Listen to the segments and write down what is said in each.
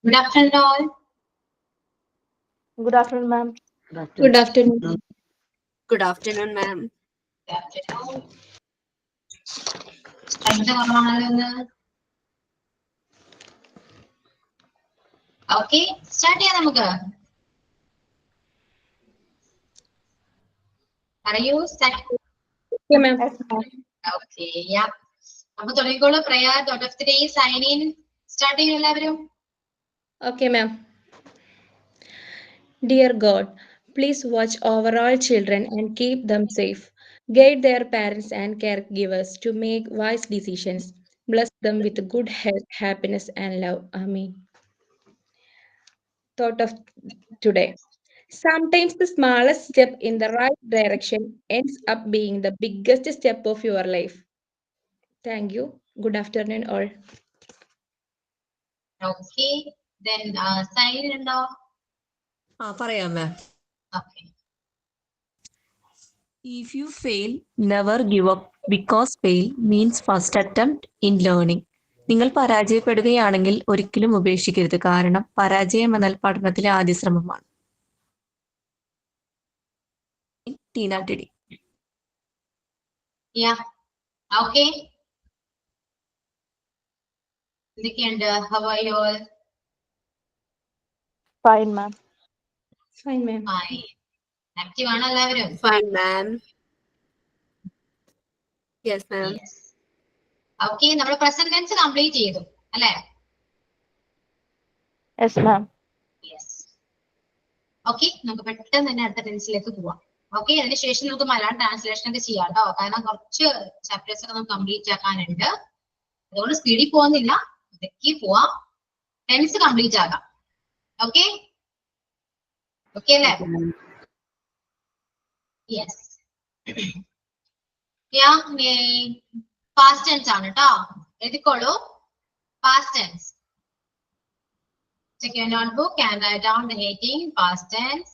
Good afternoon, all. Good afternoon, ma'am. Good afternoon. Good afternoon, ma'am. Good afternoon. Strength കുറവാണല്ലോ ഇന്ന്. Okay, start ചെയ്യാം നമുക്ക്. പറയൂ, start. Okay, ma'am. Yes, ma'am. Okay, yeah. അപ്പൊ തുടങ്ങിക്കോളൂ. prayer, thought of the day, sign in. Start ചെയ്യും എല്ലാവരും. Okay, ma'am. Dear God, please watch over all children and keep them safe. Guide their parents and caregivers to make wise decisions. Bless them with good health, happiness, and love. Amen. Thought of today. Sometimes the smallest step in the right direction ends up being the biggest step of your life. Thank you. Good afternoon, all. Okay, then sign in ഉണ്ടോ? പറയാം മാം. Okay. If you fail, never give up because fail means first attempt in learning. നിങ്ങൾ പരാജയപ്പെടുകയാണെങ്കിൽ ഒരിക്കലും ഉപേക്ഷിക്കരുത്, കാരണം പരാജയം എന്നാൽ പഠനത്തിലെ ആദ്യ ശ്രമമാണ്. ടീന ടെഡി. Yeah. Okay. എന്തൊക്കെയുണ്ട്? How are you all? Fine, ma'am. Fine, ma'am. Fine. Active ആണോ എല്ലാവരും? Fine, ma'am. Yes, ma'am. Yes. Okay, നമ്മൾ present tense complete ചെയ്തു അല്ലേ? Yes, ma'am. Yes. Okay, നമുക്ക് പെട്ടെന്ന് തന്നെ അടുത്ത ടെൻസിലേക്ക് പോവാം. ഓക്കെ, അതിനുശേഷം നമുക്ക് മലയാളം ട്രാൻസ്ലേഷൻ ഒക്കെ ചെയ്യാം കേട്ടോ, കാരണം കുറച്ച് ചാപ്റ്റേഴ്സ് ഒക്കെ നമുക്ക് കംപ്ലീറ്റ് ആക്കാനുണ്ട്. അതുകൊണ്ട് സ്പീഡിൽ പോകുന്നില്ല, ഇതൊക്കെ പോവാം, ടെൻസ് കംപ്ലീറ്റ് ആകാം. ഓക്കെ ഓക്കെ അല്ലേ? യെസ്. പാസ്റ്റ് ടെൻസ് ആണ് കേട്ടോ, എഴുതിക്കോളൂ. Past tense. Check your notebook and write down the heading past tense.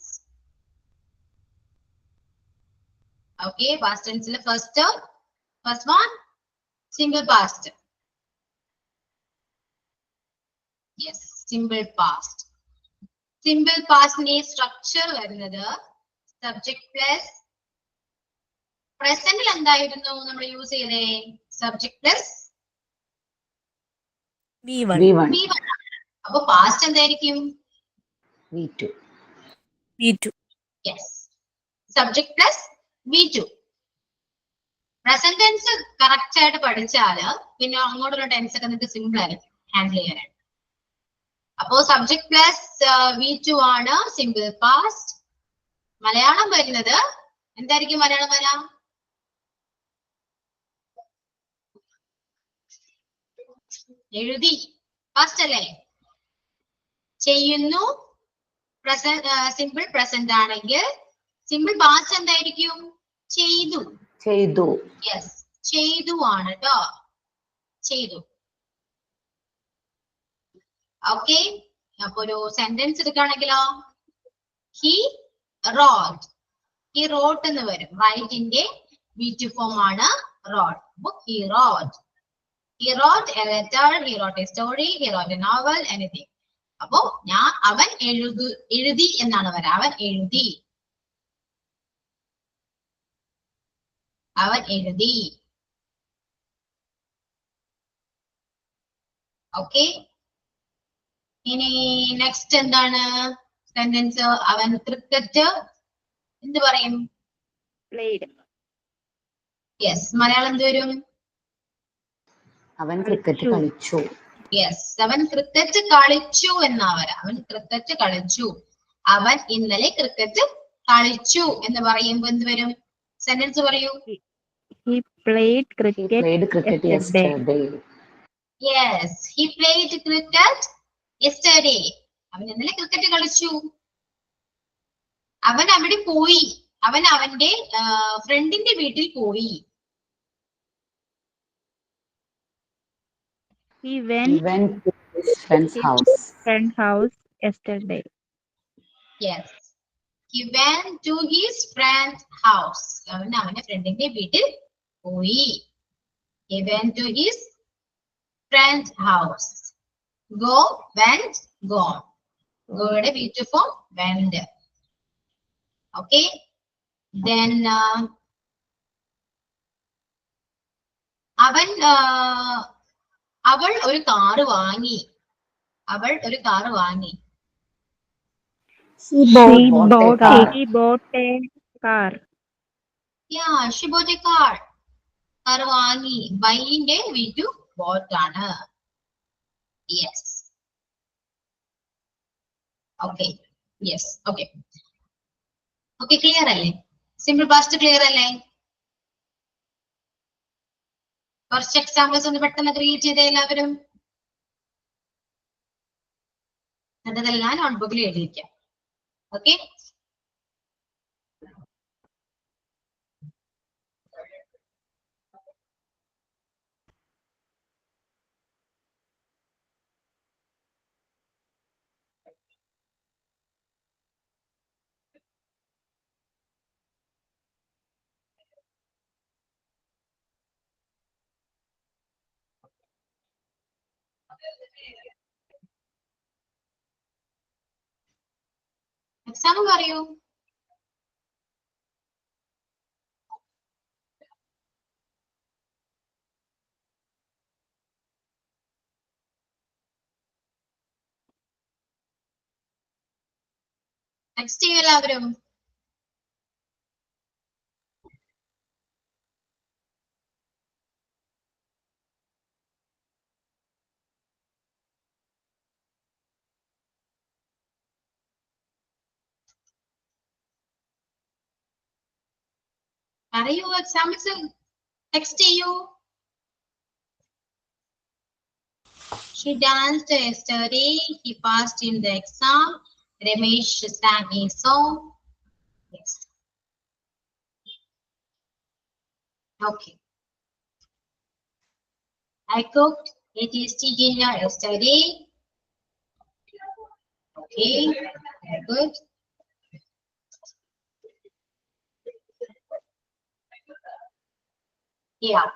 Okay, past tense le first one simple past. Yes, simple past. Simple past ne structure varunathu subject plus present il endayirunnu nammal use cheyide subject plus V1. V1. അപ്പൊ past എന്തായിരിക്കും? V2. V2. Yes, subject plus V2. Present tense correct ആയിട്ട് പഠിച്ചാല് പിന്നെ അങ്ങോട്ടുള്ള tense ഒക്കെ നിങ്ങൾക്ക് simple ആയിരിക്കും handle ചെയ്യാനായിട്ട്. അപ്പോ സബ്ജക്ട് പ്ലസ് V2 ആണ് സിമ്പിൾ പാസ്റ്റ്. മലയാളം വരുന്നത് എന്തായിരിക്കും? മലയാളം വരാം എഴുതി, പാസ്റ്റ് അല്ലേ? ചെയ്യുന്നു സിമ്പിൾ പ്രസന്റ് ആണെങ്കിൽ സിമ്പിൾ പാസ്റ്റ് എന്തായിരിക്കും? ചെയ്തു. ചെയ്തു. യെസ്, ചെയ്തു ആണ് കേട്ടോ, ചെയ്തു. ഓക്കെ, അപ്പൊ ഒരു സെന്റൻസ് എടുക്കുകയാണെങ്കിലോ, ഹി റോട്ട്. ഹി റോട്ട് എന്ന് വരും. റൈറ്റിന്റെ V2 ഫോം ആണ് റോട്ട്. അപ്പൊ he wrote. He wrote a letter, he wrote a story, he wrote a novel, anything. അപ്പോ അവൻ എഴുതി എന്നാണ് വരാ. അവൻ എഴുതി, അവൻ എഴുതി. ഓക്കെ, ഇനി നെക്സ്റ്റ് എന്താണ് സെന്റൻസ്? അവൻ ക്രിക്കറ്റ് എന്ത് പറയും? Played. യെസ്, മലയാളം എന്ത് വരും? അവൻ ക്രിക്കറ്റ് കളിച്ചു. യെസ്, അവൻ ക്രിക്കറ്റ് കളിച്ചു എന്നാ വരാ. അവൻ ക്രിക്കറ്റ് കളിച്ചു. അവൻ ഇന്നലെ ക്രിക്കറ്റ് കളിച്ചു എന്ന് പറയുമ്പോ എന്ത് വരും? സെന്റൻസ് പറയൂ. He played He cricket played cricket yesterday. Yes, he played cricket yesterday. അവൻ ഇന്നലെ ക്രിക്കറ്റ് കളിച്ചു. അവൻ അവിടെ പോയി. അവൻ അവന്റെ ഫ്രണ്ടിന്റെ വീട്ടിൽ പോയി. He He went went to his friend's house. friend's house yesterday. Yes, he went to his friend's house. അവൻ അവന്റെ ഫ്രണ്ടിന്റെ വീട്ടിൽ പോയി. He went to his friend's house. Go, went, gone. Goയുടെ B2 form went. Okay. Then അവൾ ഒരു car വാങ്ങി. അവൾ ഒരു കാറ് വാങ്ങി. She bought a car. She bought a car. Yeah, she bought a car. Car വാങ്ങി. ബൈന്റെ V2 bought ആണ്. Yes. Okay. Yes. Okay. Okay, clear അല്ലേ? Simple past clear അല്ലേ? കുറച്ച് എക്സാമ്പിൾസ് ഒന്ന് പെട്ടെന്ന് ക്രിയേറ്റ് ചെയ്ത എല്ലാവരും. അതെല്ലാം നോട്ട്ബുക്കിൽ എഴുതിയിരിക്കാം. ഓക്കെ. എക്സാമ്പിൾ പറയൂ. നെക്സ്റ്റ് ചെയ്യും എല്ലാവരും. പറയൂ എക്സാമ്പിൾസ്. നെക്സ്റ്റ് ചെയ്യൂ. She danced yesterday. He passed in the exam. Ramesh sang a song. Yes. Okay. I cooked a tasty dinner yesterday. Okay. Very good. Yeah.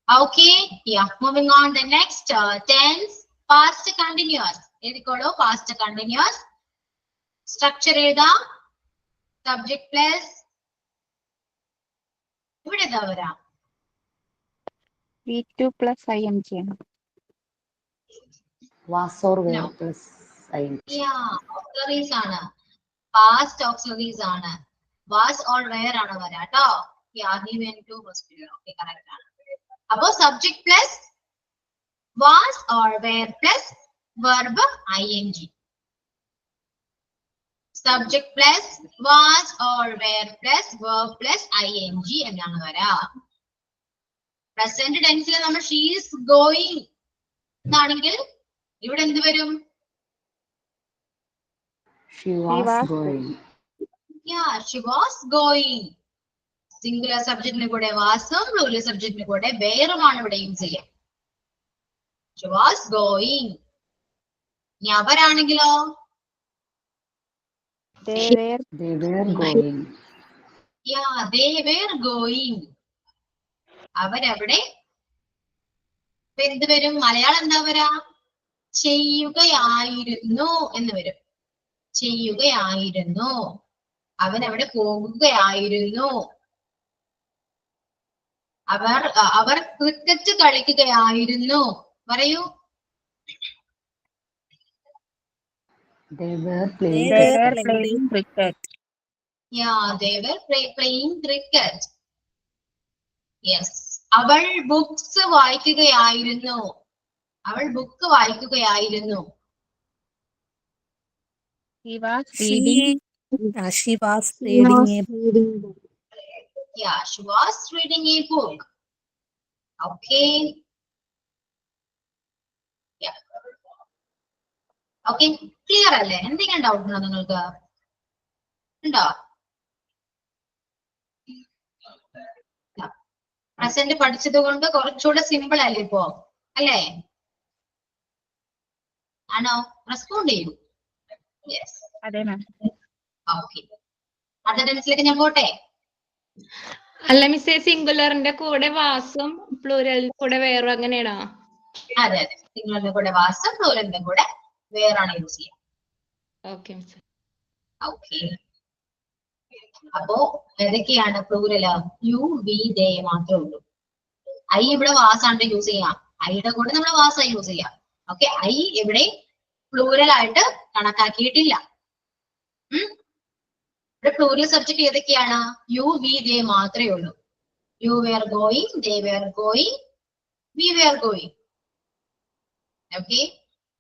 Okay. Yeah. Moving on. The next tense, past continuous. എഴുതിക്കോളൂ. Past continuous. Structure എഴുതാം. Subject plus. ഇവിടെ എന്താ വരാം? V2 plus ing. Was or were No. plus ing. Yeah. Auxiliaries ആണ്. Past auxiliaries ആണ്. Was or were ആണ് വരാം കേട്ടോ. Yeah. He went to hospital. Okay. Correct ആണ്. അപ്പോ subject plus was or were plus verb ing. Subject plus was or were plus verb plus ing എന്നാണ് വരാ. Present ടെൻസിൽ നമ്മൾ she is going എന്നാണെങ്കിൽ ഇവിടെ എന്ത് വരും? She was was going. Yeah, she was going. Singular സബ്ജക്റ്റിന് കൂടെ വാസും പ്ലൂറൽ സബ്ജക്റ്റിന് കൂടെ വേറുമാണ് ഇവിടെ യൂസ് ചെയ്യുക. She was going. ഇനി അവരാണെങ്കിലോ? They were They were going. Yeah, they were going. അവരവിടെ. ഇപ്പൊ എന്ത് വരും? മലയാളം എന്താ വരാ? ചെയ്യുകയായിരുന്നു എന്ന് വരും. ചെയ്യുകയായിരുന്നു. അവൻ അവിടെ പോകുകയായിരുന്നു. അവർ ക്രിക്കറ്റ് കളിക്കുകയായിരുന്നു. പറയൂ. They were playing they cricket. were playing cricket. Yeah, they were playing cricket. Yes. അവൾ ബുക്സ് വായിക്കുകയായിരുന്നു. അവൾ book വായിക്കുകയായിരുന്നു. He was reading. She was reading a Yeah, she was reading a book. Okay. Yeah. Okay, clear അല്ലേ? എന്തെങ്കിലും doubt ഉണ്ടോ നിങ്ങൾക്ക്? ഉണ്ടോ? Present പഠിച്ചത് കൊണ്ട് കുറച്ചുകൂടെ സിമ്പിൾ അല്ലേ ഇപ്പോ? അല്ലേ? ആണോ? റെസ്പോണ്ട് ചെയ്യൂ. യെസ്. അതെ മാം. ഓക്കെ. അടുത്ത ടെൻസിലേക്ക് ഞാൻ പോട്ടെ. അല്ല മിസ്സേ, സിംഗുലറിന്റെ കൂടെ വാസും പ്ലൂരലിന്റെ കൂടെ വേറും അങ്ങനെയാണോ? അതെ അതെ, സിംഗുലറിന്റെ കൂടെ വാസ്, പ്ലൂറലിന്റെ കൂടെ വേർ ആണ് യൂസ് ചെയ്യുക. Okay miss. ഓക്കെ, അപ്പോ ഏതൊക്കെയാണ് പ്ലൂറല്? യു, വി, ദേ മാത്രമേ ഉള്ളൂ. ഐ ഇവിടെ വാസാണ് യൂസ് ചെയ്യാം, ഐയുടെ കൂടെ നമ്മൾ വാസ യൂസ് ചെയ്യാം. ഓക്കെ, ഐ ഇവിടെ പ്ലൂറൽ ആയിട്ട് കണക്കാക്കിയിട്ടില്ല. ഇവിടെ പ്ലൂറൽ സബ്ജക്ട് ഏതൊക്കെയാണ്? യു, വി, ദേ മാത്രമേ ഉള്ളൂ. You were going, they were going, we were going. Okay,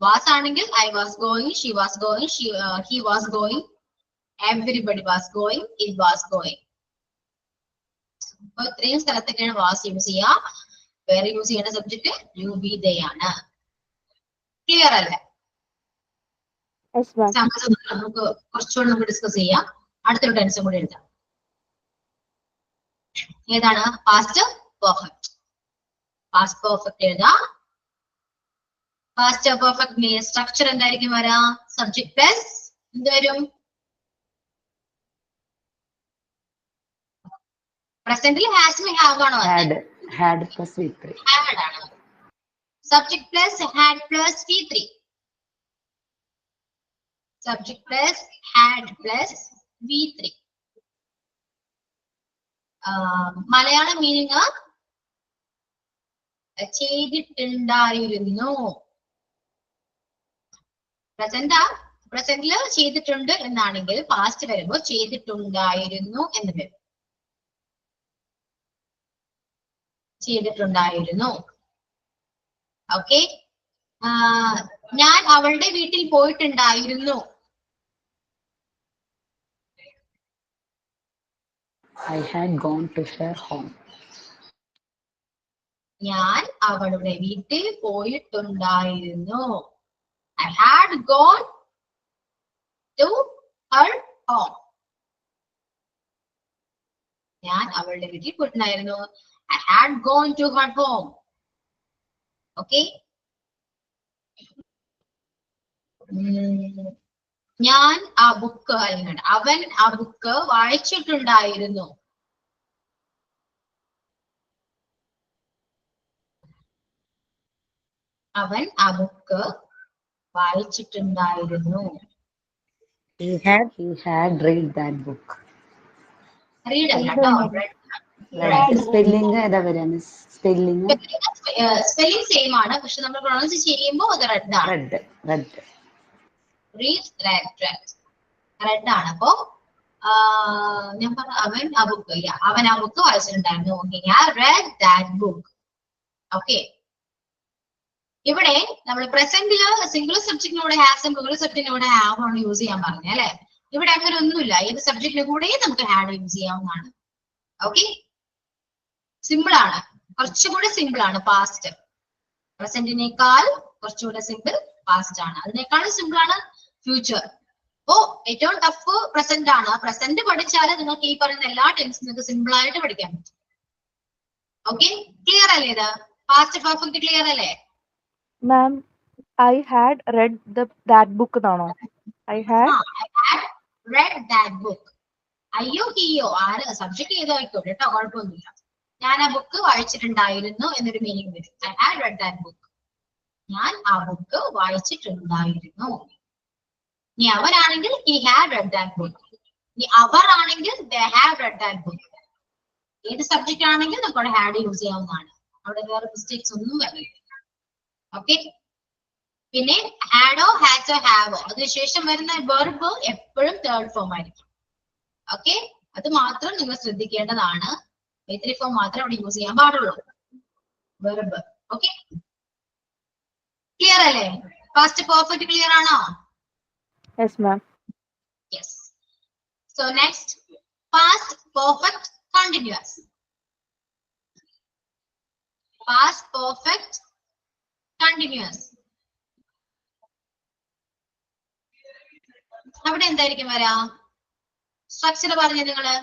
was ആണെങ്കിൽ I was going, she was going, he was going, everybody was going, it was going. അപ്പൊ ഇത്രയും സ്ഥലത്തൊക്കെയാണ് was use ചെയ്യുക. വേറെ use ചെയ്യേണ്ട subject U, we, ദേ ആണ്. Clear അല്ലേ? നമുക്ക് കുറച്ചുകൂടെ നമുക്ക് ഡിസ്കസ് ചെയ്യാം. അടുത്തൊരു ടെൻസും കൂടി എഴുതാം. ഏതാണ്? Past perfect. പാസ്റ്റ് പെർഫെക്റ്റ് എഴുതാം. പാസ്റ്റ് പെർഫെക്റ്റ് സ്ട്രക്ചർ എന്തായിരിക്കും വരാ? സബ്ജക്ട് പ്ലസ് എന്ത് വരും? പ്രസന്റിൽ ഹാസ് മേ ഹാവ് ആണോ? had plus V3. ഹാഡ് ആണ്. Subject plus had plus V3. Subject plus had plus V3. Malayalam meaning ചെയ്തിട്ടുണ്ടായിരുന്നു. പ്രസന്റില് ചെയ്തിട്ടുണ്ട് എന്നാണെങ്കിൽ പാസ്റ്റ് വരുമ്പോ ചെയ്തിട്ടുണ്ടായിരുന്നു എന്ന് വരും. ചെയ്തിട്ടുണ്ടായിരുന്നു. ഓക്കെ, ഞാൻ അവളുടെ വീട്ടിൽ പോയിട്ടുണ്ടായിരുന്നു. I had gone to her home. ഞാൻ അവളുടെ വീട്ടിൽ പോയിട്ടുണ്ടായിരുന്നു. I had gone to her home. ഞാൻ അവളുടെ വീട്ടിൽ പോയിട്ടുണ്ടായിരുന്നു. I had gone to her home. Okay. ഞാൻ ആ ബുക്ക്, അല്ലെങ്കിൽ അവൻ ആ ബുക്ക് വായിച്ചിട്ടുണ്ടായിരുന്നു. അവൻ ആ ബുക്ക് വായിച്ചിട്ടുണ്ടായിരുന്നു. He had read that book. Read അല്ല കേട്ടോ. സ്പെല്ലിംഗ് ഏതാ വരാ മിസ്? സ്പെല്ലിംഗ് സെയിം ആണ്, പക്ഷെ നമ്മൾ പ്രൊണൗൺസ് ചെയ്യുമ്പോൾ അത് റെഡ് ആണ്. റെഡ് റെഡ് ആണ്. അപ്പോ ഞാൻ പറഞ്ഞ അവൻ ആ ബുക്ക് വായിച്ചിട്ടുണ്ടായിരുന്നു. ഞാൻ റെഡ് ദാറ്റ് ബുക്ക്. ഓക്കെ, ഇവിടെ നമ്മൾ പ്രസന്റില് സിംഗുലർ സബ്ജക്റ്റിനൂടെ ഹാസും പ്ലൂറൽ സബ്ജക്റ്റിനൂടെ ഹാവ് ആണ് യൂസ് ചെയ്യാൻ പറഞ്ഞത് അല്ലെ. ഇവിടെ അങ്ങനെ ഒന്നുമില്ല, ഏത് സബ്ജക്റ്റിന് കൂടെയും നമുക്ക് ഹാഡ് യൂസ് ചെയ്യാവുന്നതാണ്. ഓക്കെ, സിമ്പിൾ ആണ്, കുറച്ചുകൂടെ സിമ്പിൾ ആണ് പാസ്റ്റ്. പ്രസന്റിനേക്കാൾ കുറച്ചുകൂടെ സിമ്പിൾ പാസ്റ്റ് ആണ്. അതിനേക്കാളും സിമ്പിൾ ആണ് ഫ്യൂച്ചർ. അപ്പോ ഏറ്റവും ടഫ് പ്രസന്റ് ആണ്. പ്രസന്റ് പഠിച്ചാൽ നിങ്ങൾക്ക് ഈ പറയുന്ന എല്ലാ ടെൻസും നിങ്ങൾക്ക് സിമ്പിൾ ആയിട്ട് പഠിക്കാൻ പറ്റും. ഓക്കെ, ക്ലിയർ അല്ലേ? ഇത് പാസ്റ്റ് പെർഫെക്റ്റ് ക്ലിയർ അല്ലേ? മാം, I had read that book എന്നാണോ? I had read that book. അയ്യോ ഹീയോ ആര് സബ്ജക്ട് ചെയ്തോ ആയിക്കോട്ടെ കേട്ടോ, കുഴപ്പമൊന്നുമില്ല. ഞാൻ ആ ബുക്ക് വായിച്ചിട്ടുണ്ടായിരുന്നു എന്നൊരു മീനിങ് വരും. I had read that book. ഞാൻ ആ ബുക്ക് വായിച്ചിട്ടുണ്ടായിരുന്നു. ഇനി അവരാണെങ്കിൽ he had read that book. ഇനി അവർ ആണെങ്കിൽ they have read that book. ഏത് സബ്ജക്റ്റ് ആണെങ്കിൽ നമുക്ക് ഹാഡ് യൂസ് ചെയ്യാവുന്നതാണ്. അവിടെ വേറെ മിസ്റ്റേക്സ് ഒന്നും വരില്ല. ഓക്കെ, പിന്നെ ഹാഡോ ഹാഡ്സോ ഹാവോ അതിനുശേഷം വരുന്ന വെർബ് എപ്പോഴും തേർഡ് ഫോം ആയിരിക്കും. ഓക്കെ, അത് മാത്രം നിങ്ങൾ ശ്രദ്ധിക്കേണ്ടതാണ്. V3 ഫോം മാത്രം അവിടെ യൂസ് ചെയ്യാൻ പാടുള്ളൂ, വെർബ്. ഓക്കെ, ക്ലിയർ അല്ലേ? പാസ്റ്റ് പെർഫെക്റ്റ് ക്ലിയർ ആണോ? yes ma'am. Yes. So next, past perfect continuous. Past perfect continuous. അവിടെ എന്തായിരിക്കും വരാ? സ്ട്രക്ചർ പറഞ്ഞ നിങ്ങള്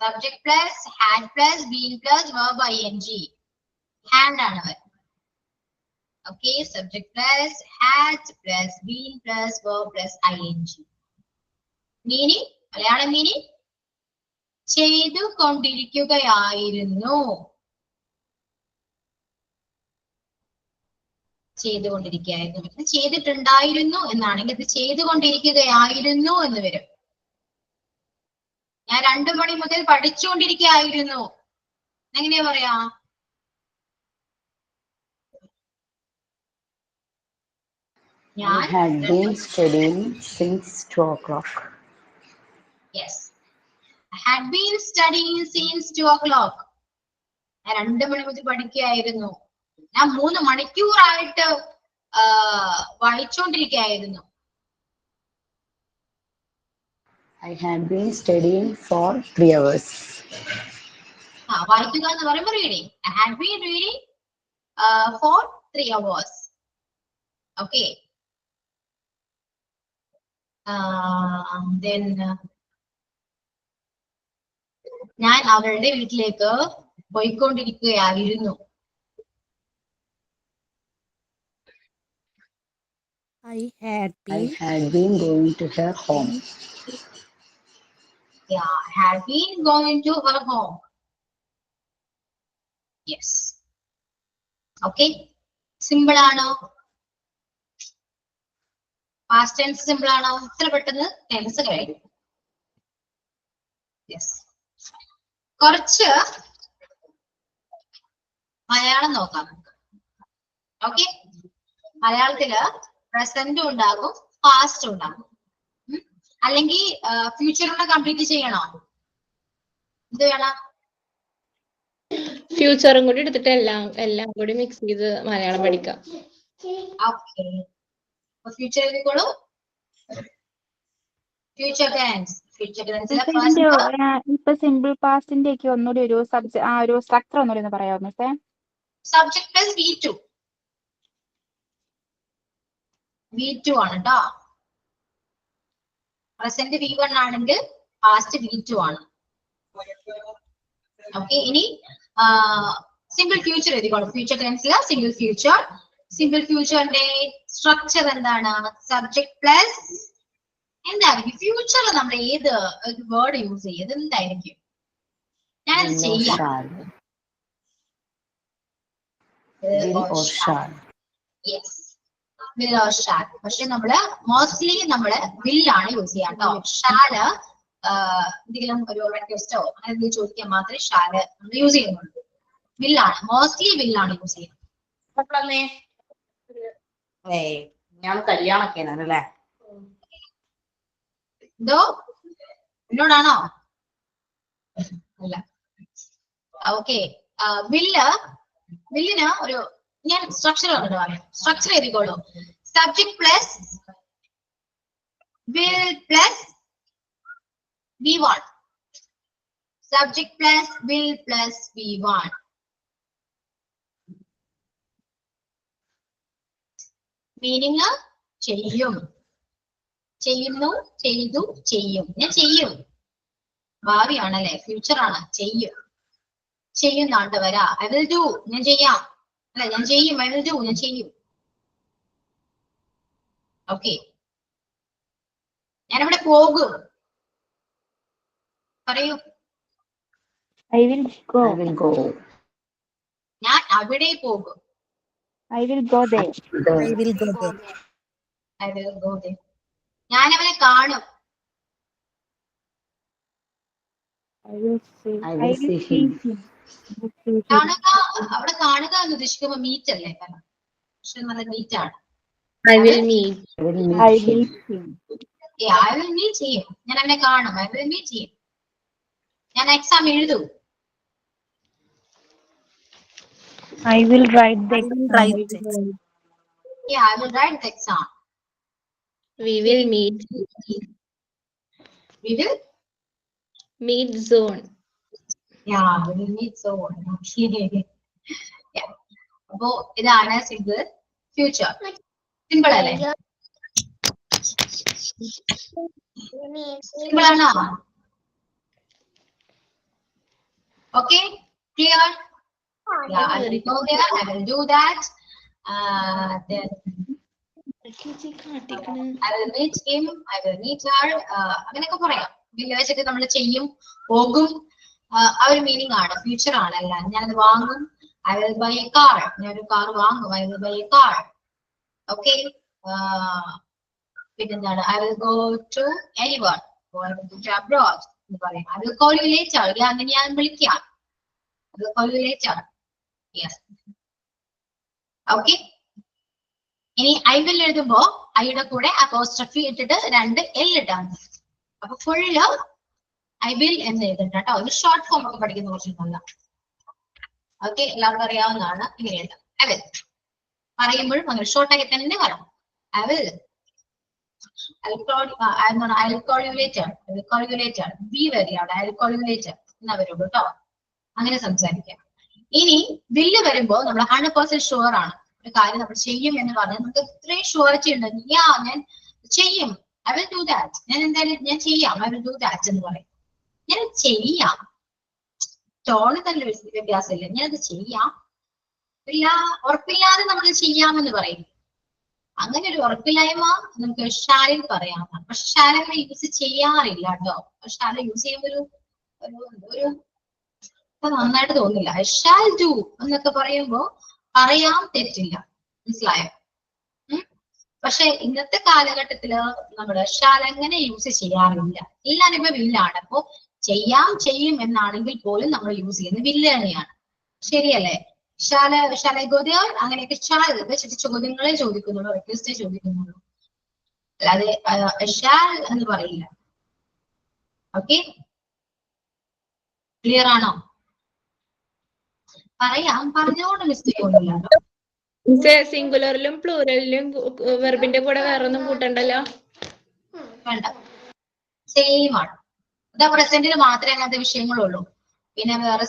subject plus had plus been plus verb ing. Hand ആണ്. Okay, subject plus had plus been plus verb plus ing. Meaning, Malayalam meaning? ചെയ്തുകൊണ്ടിരിക്കുകയായിരുന്നു. ചെയ്തുകൊണ്ടിരിക്കുകയായിരുന്നു. ഇത് ചെയ്തിട്ടുണ്ടായിരുന്നു എന്നാണെങ്കിൽ ഇത് ചെയ്തുകൊണ്ടിരിക്കുകയായിരുന്നു എന്ന് വരും. ഞാൻ 2 മണി മുതൽ പഠിച്ചുകൊണ്ടിരിക്കുകയായിരുന്നു. എങ്ങനെയാ പറയാ? I had been studying since 2 o'clock. Yes. I had been studying since 2 o'clock. ഞാൻ 2 മണി മുതൽ പഠിക്കുകയായിരുന്നു. ഞാൻ 3 മണിക്കൂറായിട്ട് വായിച്ചുകൊണ്ടിരിക്കുകയായിരുന്നു. I had been studying for 3 hours. വായിക്കുക എന്ന് പറയുമ്പോൾ reading. I had been reading for 3 hours. Okay. Then ഞാൻ അവളുടെ വീട്ടിലേക്ക് പോയിക്കൊണ്ടിരിക്കുകയായിരുന്നു. I had I been had been going to her home. Yeah, I had been going to her home. Yes. Okay. Simple ആണോ? Past tense simple ആണോ? ഇത്ര പെട്ടെന്ന് tense കഴിഞ്ഞു. Yes. കുറച്ച് മലയാളം നോക്കാം നമുക്ക്. ഓക്കെ, മലയാളത്തില് പ്രസന്റും ഉണ്ടാകും പാസ്റ്റും ഉണ്ടാകും. അല്ലെങ്കിൽ ഫ്യൂച്ചറിനെ കംപ്ലീറ്റ് ചെയ്യണോ? ഇത് വേണം. ഫ്യൂച്ചറും കൂടി എടുത്തിട്ട് എല്ലാം കൂടി മിക്സ് ചെയ്ത് മലയാളം പഠിക്കാം. ഓക്കെ, ഫ്യൂച്ചർ എഴുതിക്കോളൂ. Future tense. ഫ്യൂച്ചർ ടെൻസിലെ ഇപ്പൊ സിമ്പിൾ പാസ്റ്റിന്റെ ഒക്കെ ഒന്നുകൂടി ഒരു ഒരു സ്ട്രക്ചർ ഒന്നുകൂടി ഒന്ന് പറയാമോ മിസ്സേ? Subject plus V2. V2 ആണ് കേട്ടോ. പ്രസന്റ് V1 ആണെങ്കിൽ പാസ്റ്റ് V2 ആണ്. ഓക്കെ, ഇനി സിമ്പിൾ ഫ്യൂച്ചർ എഴുതിക്കോളൂ. ഫ്യൂച്ചർ ടെൻസിലെ സിമ്പിൾ ഫ്യൂച്ചർ. സിമ്പിൾ ഫ്യൂച്ചറിന്റെ സ്ട്രക്ചർ എന്താണ്? സബ്ജക്ട് പ്ലസ് എന്തായിരിക്കും? ഫ്യൂച്ചറിൽ നമ്മൾ ഏത് വേർഡ് യൂസ് ചെയ്യത് എന്തായിരിക്കും? ഞാനത് ചെയ്യാം. Yes, will or shall. പക്ഷെ നമ്മള് മോസ്റ്റ്ലി നമ്മള് will ആണ് യൂസ് ചെയ്യാം കേട്ടോ. shall എന്തെങ്കിലും ഒരു റിക്വസ്റ്റോ അങ്ങനെ എന്തെങ്കിലും ചോദിക്കാൻ മാത്രമേ shall നമ്മൾ യൂസ് ചെയ്യുന്നുള്ളൂ. will ആണ്, മോസ്റ്റ്ലി will ആണ് യൂസ് ചെയ്യുന്നത്. ഞാൻ കല്യാണൊക്കെയാണല്ലേ? എന്തോ എന്നോടാണോ? അല്ല. ഓക്കെ, വില്ലിന് ഒരു ഞാൻ സ്ട്രക്ചർ വന്നിട്ട് പറയാം. സ്ട്രക്ചർ എഴുതിക്കോളൂ. Subject plus will plus V1. Subject plus will plus V1. Meaning ചെയ്യും, ചെയ്യുന്നു, ചെയ്തു, ചെയ്യും. ഞാൻ ചെയ്യും, ഭാവിയാണല്ലേ, ഫ്യൂച്ചർ ആണ്. ചെയ്യും, ചെയ്യുന്നാണ്ട് വരാ. I will do, ഞാൻ ചെയ്യാം. അല്ല, ഞാൻ ചെയ്യും. I will do, ഞാൻ ചെയ്യും. ഓക്കെ, ഞാനവിടെ പോകും. പറയൂ. I will go. I will go. ഞാൻ അവിടെ പോകും. I will go there. I will go there. I will go there. ഞാൻ അവനെ കാണും. I will see. I will see him. കാണുക, അവിടെ കാണുക എന്ന് ഉദ്ദേശിക്കുമ്പോ മീറ്റ് അല്ലേ? പക്ഷെ നല്ല മീറ്റ് ആണ്. I will meet. I will meet I him. will see. I will meet ചെയ്യും. ഞാൻ അവനെ കാണും. I will meet ചെയ്യും. ഞാൻ എക്സാം എഴുതും. I will write the I will exam. write it. I will write the exam. We will meet. We will Meet zone. we will meet so. Yeah. അപ്പോ ഇതാണ് simple future. Simple അല്ലേ? Simple ആണോ? Okay, clear? I will go there, I will do that. then കാട്ടിക്കണ് I will meet him, I will meet her. അങ്ങനെയൊക്കെ പറയാം. will വെച്ചിട്ട് നമ്മൾ ചെയ്യും, പോകും. ആ ഒരു മീനിങ് ആണ്, ഫ്യൂച്ചർ ആണ്. അല്ല ഞാനത് വാങ്ങും. I will buy a car. ഞാനൊരു കാർ വാങ്ങും. I will buy a car. Okay. പിന്നെന്താണ്? I will go to anyone. I will go to abroad എന്ന് പറയും. I will call you later. അങ്ങനെ ഞാൻ വിളിക്കാം. I will call you later. Yes. Okay. ഇനി I will എഴുതുമ്പോ ഐയുടെ കൂടെ അപ്പോസ്ട്രഫി ഇട്ടിട്ട് 2 L ഇട്ടാണ്. അപ്പൊ ഫുള്ള് I will എന്ന് എഴുതണ്ട കേട്ടോ. ഒരു ഷോർട്ട് ഫോം ഒക്കെ പഠിക്കുന്ന കുറച്ചുണ്ടല്ല. ഓക്കെ, എല്ലാവർക്കും അറിയാവുന്നതാണ്. ഇങ്ങനെ എഴുതാം. I will പറയുമ്പോഴും അങ്ങനെ ഷോർട്ടാക്കി തന്നെ വരണം. I will. I'll call you later. I will call you later. Be very out. I'll call you later. എന്നാ വരുള്ളൂ കേട്ടോ. അങ്ങനെ സംസാരിക്കാം. ഇനി വില്ല് വരുമ്പോ നമ്മൾ 100% ഷുവർ ആണ്. ഒരു കാര്യം നമ്മൾ ചെയ്യും എന്ന് പറഞ്ഞാൽ നമുക്ക് ഇത്രയും ഷുവറിറ്റി ഉണ്ട്. ഞാൻ ചെയ്യും. I will do that. ഞാൻ എന്തായാലും ഞാൻ ചെയ്യാം. I will do that എന്ന് പറയും. ഞാൻ ചെയ്യാം. ടോണ് തന്നെ വ്യത്യാസമില്ല. ഞാനത് ചെയ്യാം. ഉറപ്പില്ലാതെ നമ്മൾ ചെയ്യാമെന്ന് പറയും. അങ്ങനെ ഒരു ഉറപ്പില്ലായ്മ നമുക്ക് ഷാലിൽ പറയാവുന്നതാണ്. പക്ഷെ ഷാല അങ്ങനെ യൂസ് ചെയ്യാറില്ല കേട്ടോ. ഷാല യൂസ് ചെയ്യുമ്പോൾ ഒരു നന്നായിട്ട് തോന്നില്ല. ഷാൽ ഡു എന്നൊക്കെ പറയുമ്പോ പറയാം, തെറ്റില്ല. മനസ്സിലായോ? പക്ഷെ ഇന്നത്തെ കാലഘട്ടത്തില് നമ്മള് ഷാൽ അങ്ങനെ യൂസ് ചെയ്യാറില്ല. എല്ലാരും ഇപ്പൊ വില്ലാണ്. അപ്പൊ ചെയ്യും എന്നാണെങ്കിൽ പോലും നമ്മൾ യൂസ് ചെയ്യുന്നത് വില്ല് തന്നെയാണ്. ശരിയല്ലേ? ശാലഗോദ്യ അങ്ങനെയൊക്കെ ഷാൽ വെച്ചിട്ട് ചോദ്യങ്ങളെ ചോദിക്കുന്നുള്ളൂ, റിക്വസ്റ്റേ ചോദിക്കുന്നുള്ളൂ. അല്ലാതെ ഷാൽ എന്ന് പറയില്ല. ഓക്കെ, ക്ലിയർ ആണോ? പറയാം, പറഞ്ഞുകൊണ്ട് മിസ്റ്റേക്ക് ഒന്നുമില്ല. സിംഗുലറിലും പ്ലൂറലിലും വെർബിന്റെ കൂടെ വേറെ ഒന്നും കൂട്ടണ്ടല്ലോ. വേണ്ട, സെയിം ആണ്. ഇതാ പ്രസന്റിൽ മാത്രമേ അങ്ങനത്തെ വിഷയങ്ങളുള്ളൂ. പിന്നെ വേറെ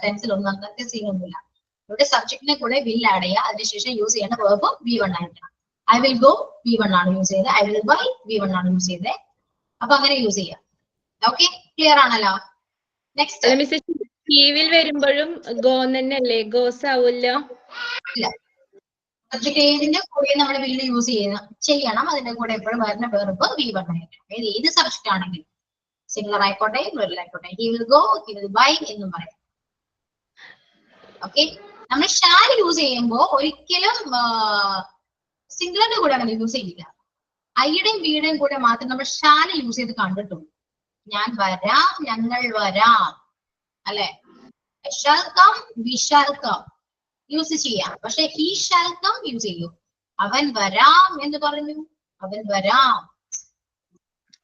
ടെൻസിലൊന്നും അങ്ങനത്തെ സീനൊന്നുമില്ല. ഇവിടെ സബ്ജക്റ്റിനെ കൂടെ വിൽ ആഡ് ചെയ്യുക, അതിനുശേഷം യൂസ് ചെയ്യേണ്ട വേർബ് V1 ആയിരിക്കണം. I will go V1 ആണ് യൂസ് ചെയ്തത്. I will buy V1 ആണ് യൂസ് ചെയ്തത്. അപ്പൊ അങ്ങനെ യൂസ് ചെയ്യാം. ഓക്കെ, ക്ലിയർ ആണല്ലോ? നെക്സ്റ്റ് വിൽ വരുമ്പോഴും ഗോ തന്നെയല്ലേ? ഗോസ് ആവൂല്ലോ. ഇല്ല, സബ്ജക്ട് ഏതിന്റെ കൂടെ നമ്മൾ വില്ല് യൂസ് ചെയ്യണം. അതിന്റെ കൂടെ എപ്പോഴും വരുന്ന വേർബ് V1 ആയിരിക്കണം. ഏത് സബ്ജക്ട് ആണെങ്കിലും, സിംഗുലർ ആയിക്കോട്ടെ പ്ലൂറൽ ആയിക്കോട്ടെ. He will go, he will buy എന്നും പറയാം. ഓക്കെ, നമ്മൾ ഷാൽ യൂസ് ചെയ്യുമ്പോ ഒരിക്കലും സിംഗുലറിന്റെ കൂടെ അങ്ങനെ യൂസ് ചെയ്യില്ല. ഐയുടെയും ബിയുടെയും കൂടെ മാത്രം നമ്മൾ ഷാൽ യൂസ് ചെയ്ത് കണ്ടിട്ടുള്ളൂ. ഞാൻ വരാം, ഞങ്ങൾ വരാം, അല്ലെ? shall come, we shall come use ചെയ്യാം. പക്ഷെ he shall come യൂസ് ചെയ്യൂ. അവൻ വരാം എന്ന് പറഞ്ഞു, അവൻ വരാം.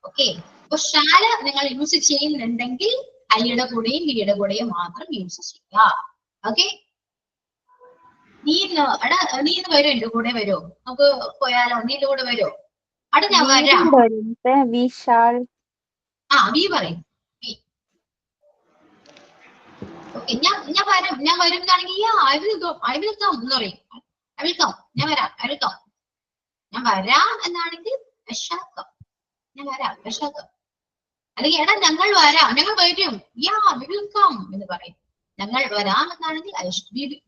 ഓക്കെ, അപ്പൊ ഷാല് നിങ്ങൾ യൂസ് ചെയ്യുന്നുണ്ടെങ്കിൽ ഐയുടെ കൂടെയും ബിയുടെ കൂടെയും മാത്രം യൂസ് ചെയ്യുക. ഓക്കെ, നീ ഇന്ന് വരും, എന്റെ കൂടെ വരുമോ? നമുക്ക് പോയാലോ? നീ എന്റെ കൂടെ വരുമോ? ഞാൻ വരാം. വി പറയും. ഓക്കെ, ഞാൻ വരും എന്നാണെങ്കിൽ I will come എന്ന് പറയും. I will come, ഞാൻ വരാം. I will come. ഞാൻ വരാം എന്നാണെങ്കിൽ shall come, ഞാൻ വരാം. shall come. അല്ലെങ്കിൽ ഞങ്ങൾ വരാം, ഞങ്ങൾ വരും. we will come എന്ന് പറയും. ഞങ്ങൾ വരാം എന്നാണെങ്കിൽ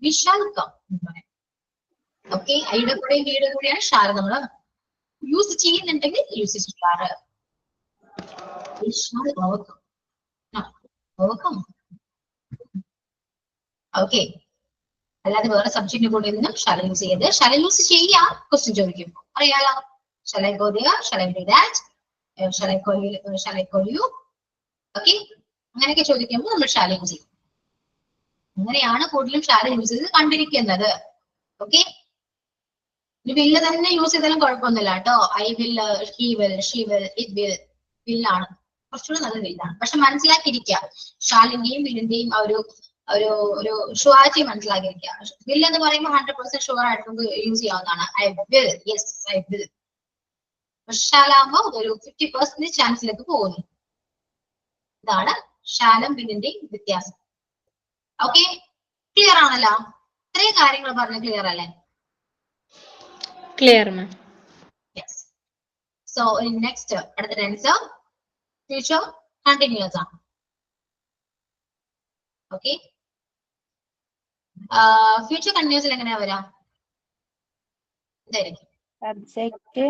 we shall come എന്ന് പറയും. ഓക്കെ, ഐയുടെ കൂടെയും ബിയുടെ കൂടെയാണ് ഷാൽ നമ്മൾ യൂസ് ചെയ്യുന്നുണ്ടെങ്കിൽ യൂസ് ചെയ്യാറ്. ഓക്കെ, അല്ലാതെ വേറെ സബ്ജക്റ്റിന്റെ കൂടെ ഒന്നും ഷാൽ യൂസ് ചെയ്ത്. ഷാൽ യൂസ് ചെയ്യാം ക്വസ്റ്റ്യൻ ചോദിക്കുമ്പോ, അറിയാലോ? shall I go there, shall I do that, shall I call you. Okay, അങ്ങനെയൊക്കെ ചോദിക്കുമ്പോൾ നമ്മൾ ഷാൽ യൂസ് ചെയ്യും. അങ്ങനെയാണ് കൂടുതലും ഷാൽ യൂസ് ചെയ്ത് കണ്ടിരിക്കുന്നത്. ഓക്കെ, വില്ല് തന്നെ യൂസ് ചെയ്താലും കുഴപ്പമൊന്നുമില്ല കേട്ടോ. I will, he will, she will, it will, വില്ലാണ് കുറച്ചുകൂടെ നല്ല വില്ലാണ്. പക്ഷെ മനസ്സിലാക്കിയിരിക്കുക, ഷാലിന്റെയും വില്ലിന്റെയും ഒരു ഷുവാരിറ്റി മനസ്സിലാക്കിയിരിക്കുക. വില്ല് എന്ന് പറയുമ്പോൾ 100% ഷുവർ ആയിട്ട് നമുക്ക് യൂസ് ചെയ്യാവുന്നതാണ്. I will, yes I will. ഷാലാകുമ്പോ ഒരു 50% ചാൻസിലേക്ക് പോകുന്നു. ഇതാണ് ഷാലും വില്ലിന്റെയും വ്യത്യാസം. ഓക്കെ, ക്ലിയർ ആണല്ലോ? ഇത്രയും കാര്യങ്ങൾ പറഞ്ഞ ക്ലിയർ അല്ലേ? ക്ലിയർ മാം. Yes. So next, അടുത്ത ടെൻസ് ഫ്യൂച്ചർ കണ്ടിന്യൂസ് ആണ്. ഓക്കെ, ഫ്യൂച്ചർ കണ്ടിന്യൂസിൽ എങ്ങനെയാ വരാം? എന്തായിരിക്കും? സബ്ജക്റ്റ്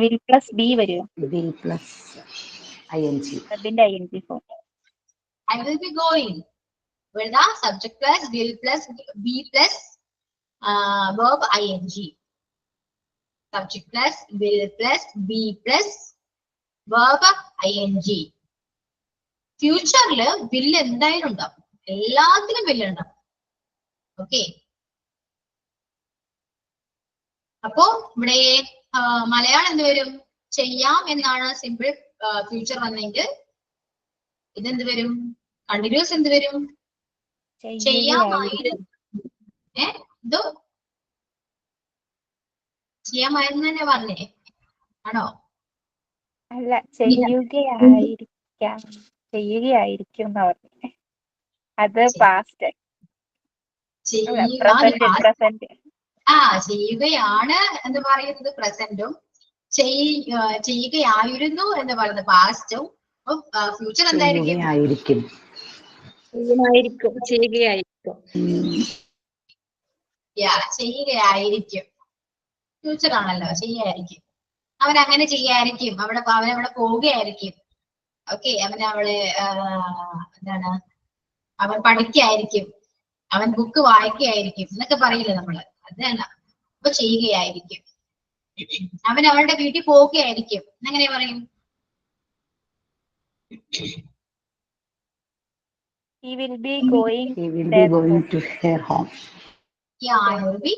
വിൽ പ്ലസ് ബി വരുമോ? will plus ing. വെർബിന്റെ ing form. I will be going. Where the subject plus will plus be plus verb ing. Subject plus will plus be plus verb ing. ഫ്യൂച്ചറിൽ will എന്തായാലും ഉണ്ടാവും. എല്ലാത്തിനും will ഉണ്ടാവും. Okay. അപ്പോ ഇവിടെ മലയാളം എന്ത് വരും? ചെയ്യാം എന്നാണ് സിമ്പിൾ ഫ്യൂച്ചർ വന്നെങ്കിൽ ഇതെന്ത് വരും? കണ്ടിന്യൂസ് എന്ത് വരും? ചെയ്യാമായിരുന്നു. എന്തോ ചെയ്യാമായിരുന്നു തന്നെ പറഞ്ഞേ ആണോ? അല്ല, ചെയ്യുകയായിരിക്കും എന്നാ പറഞ്ഞേ. അത് പാസ്റ്റ്. പ്രസന്റ്. ചെയ്യുകയാണ് എന്ന് പറയുന്നത് പ്രസന്റും ചെയ്യുകയായിരുന്നു എന്ന് പറയുന്നത് പാസ്റ്റും. ഫ്യൂച്ചർ എന്തായിരിക്കും? ചെയ്യുകയായിരിക്കും. ഫ്യൂച്ചർ ആണല്ലോ, ചെയ്യായിരിക്കും. അവൻ അങ്ങനെ ചെയ്യായിരിക്കും. അവനവിടെ പോവുകയായിരിക്കും. ഓക്കെ, അവളെ എന്താണ്, അവൻ പഠിക്കായിരിക്കും, അവൻ ബുക്ക് വായിക്കുകയായിരിക്കും എന്നൊക്കെ പറയില്ലേ നമ്മള്. അതല്ല, അപ്പൊ ചെയ്യുകയായിരിക്കും. അവൻ അവളുടെ വീട്ടിൽ പോവുകയായിരിക്കും എന്നെങ്ങനെ പറയും? He will be going to her home. Yeah, I will be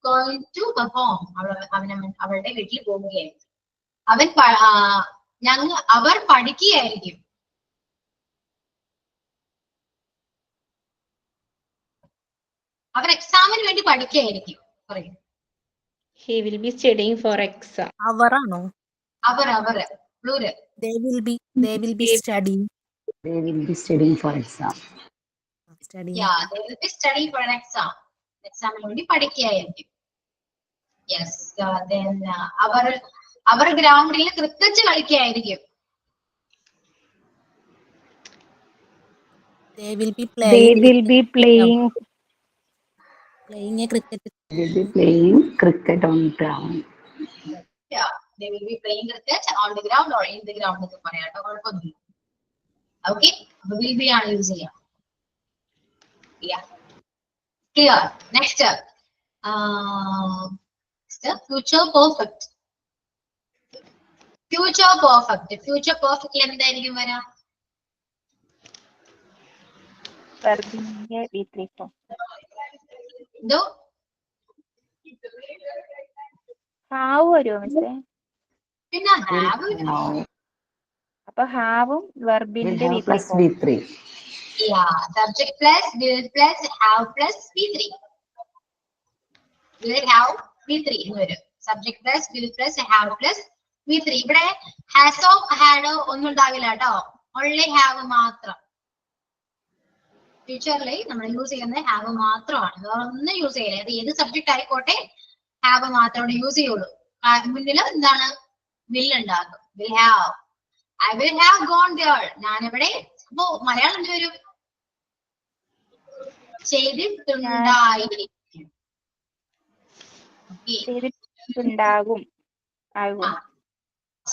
going to her home. അവളുടെ വീട്ടിൽ പോവുകയായിരിക്കും. അവർ പഠിക്കുകയായിരിക്കും. അവർ എക്സാമിന് വേണ്ടി പഠിക്കുകയായിരിക്കും. പറയും. He will be studying for exam. അവരാണോ? അവർ plural. They will be studying. They will be studying for exam. Yeah, they will be studying for an exam. എക്സാമിന് വേണ്ടി പഠിക്കുകയായിരിക്കും. Yes, then അവർ ഗ്രൗണ്ടിൽ cricket കളിക്കുകയായിരിക്കും. They will be playing cricket. They will be playing cricket on ground. Yeah, they will be playing cricket on the ground or in the ground എന്ന് പറയാട്ടോ, കുഴപ്പമൊന്നുമില്ല. Okay, will be ആണ് use ചെയ്യാം. Yeah, clear. Next, future perfect. Future perfect എന്തായിരിക്കും വരാ? വെർബിന്റെ V3 form. എന്തോ have വരുമോ മിസ്സേ? പിന്നെ have. അപ്പൊ ഹാവും വെർബിന്റെ will have V3 plus form. V3. Yeah, subject plus will plus have plus V3. Will have V3 എന്ന് വരും. Subject plus will plus have plus V3. ഇവിടെ has or had ഒന്നും ഉണ്ടാവില്ല കേട്ടോ, only have മാത്രം. ഫ്യൂച്ചറിൽ നമ്മൾ യൂസ് ചെയ്യുന്നത് ഹാവ് മാത്രമാണ്. ഒന്നും യൂസ് ചെയ്യില്ല. അത് ഏത് സബ്ജക്ട് ആയിക്കോട്ടെ, ഹാവ് മാത്രമേ യൂസ് ചെയ്യുള്ളൂ. മുന്നിൽ എന്താണ്? വിൽ ഉണ്ടാകും. Will have. I will have gone there. ഞാനിവിടെ. അപ്പോ മലയാളം എന്ത് വരും? ചെയ്തിട്ടുണ്ടായിരിക്കും. ചെയ്തിട്ടുണ്ടാകും.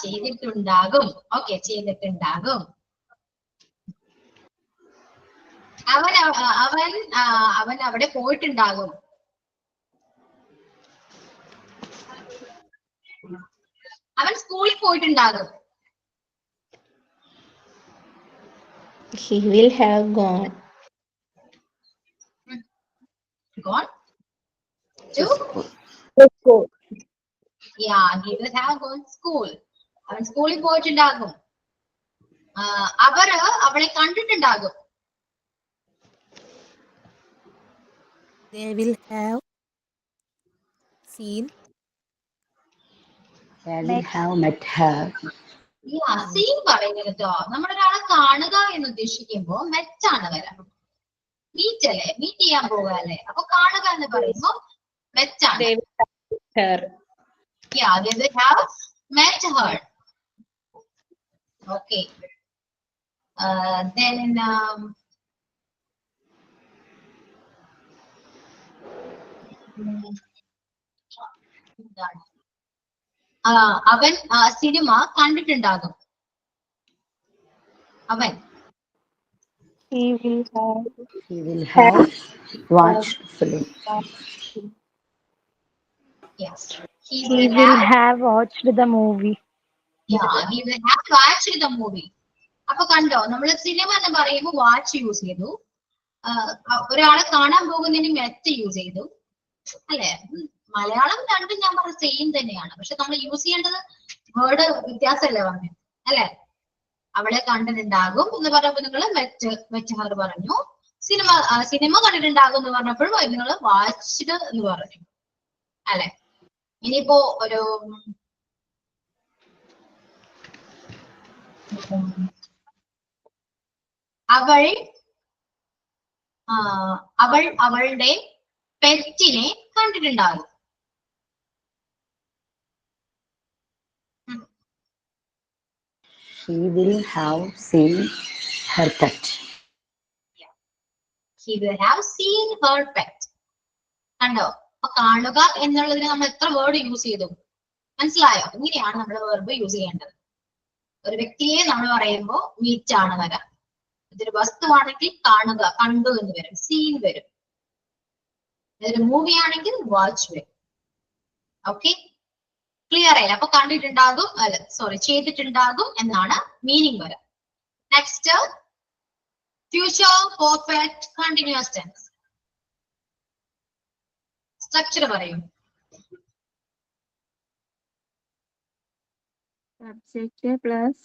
ചെയ്തിട്ടുണ്ടാകും. ഓക്കെ, ചെയ്തിട്ടുണ്ടാകും. അവൻ അവിടെ പോയിട്ടുണ്ടാകും. അവൻ സ്കൂളിൽ പോയിട്ടുണ്ടാകും. He will have gone. Gone to School. Yeah, he will have gone school. അവൻ സ്കൂളിൽ പോയിട്ടുണ്ടാകും. അവളെ കണ്ടിട്ടുണ്ടാകും. They will have seen. They will have met her. Scene പറയുന്നത് കേട്ടോ. നമ്മളൊരാളെ കാണുക എന്ന് ഉദ്ദേശിക്കുമ്പോ മെറ്റാണ് വരാം. മീറ്റ് അല്ലേ, മീറ്റ് ചെയ്യാൻ പോകുക അല്ലേ. അപ്പൊ കാണുക എന്ന് പറയുമ്പോ മെറ്റാണ്. They will have her. Yeah, they will have met her. Okay. Then എന്താണ് അവൻ സിനിമ കണ്ടിട്ടുണ്ടാകും. അവൻ He will have He will have watched film. yes he he will will have have watched the movie. yeah he will have watched the movie. അപ്പൊ കണ്ടോ, നമ്മൾ cinema എന്ന് പറയുമ്പോൾ watch use ചെയ്തു, ഒരാളെ കാണാൻ പോകുന്നതിന് മെറ്റ് യൂസ് ചെയ്തു അല്ലെ. മലയാളം രണ്ടും ഞാൻ പറഞ്ഞ സെയിം തന്നെയാണ്, പക്ഷെ നമ്മൾ യൂസ് ചെയ്യേണ്ടത് വേർഡ് വ്യത്യാസമല്ലേ പറഞ്ഞു അല്ലെ. അവളെ കണ്ടിട്ടുണ്ടാകും എന്ന് പറഞ്ഞപ്പോൾ നിങ്ങൾ മെറ്റ് പറഞ്ഞു. സിനിമ കണ്ടിട്ടുണ്ടാകും എന്ന് പറഞ്ഞപ്പോഴും നിങ്ങൾ വാച്ച്ഡ് എന്ന് പറഞ്ഞു അല്ലെ. ഇനിയിപ്പോ ഒരു അവൾ അവളുടെ പെറ്റിനെ കണ്ടിട്ടുണ്ടാകും. She will have seen her pet. He will have seen her pet. കണ്ടോ, അപ്പൊ കാണുക എന്നുള്ളതിന് നമ്മൾ എത്ര വേർഡ് യൂസ് ചെയ്തു മനസ്സിലായോ? ഇങ്ങനെയാണ് നമ്മൾ വെർബ് യൂസ് ചെയ്യേണ്ടത്. ഒരു വ്യക്തിയെ നമ്മൾ പറയുമ്പോൾ മീറ്റ് ആണ് വരാം. ഇതൊരു വസ്തുവാണെങ്കിൽ കാണുക, കണ്ടു എന്ന് വരും, സീൻ വരും. ഇതൊരു മൂവി ആണെങ്കിൽ വാച്ച് വരും. ഓക്കെ, ക്ലിയർ ആയില്ല? അപ്പൊ കണ്ടിട്ടുണ്ടാകും, അല്ല സോറി ചെയ്തിട്ടുണ്ടാകും എന്നാണ് മീനിങ് വരാം. Next future perfect continuous tense. Structure പറയും. Subject plus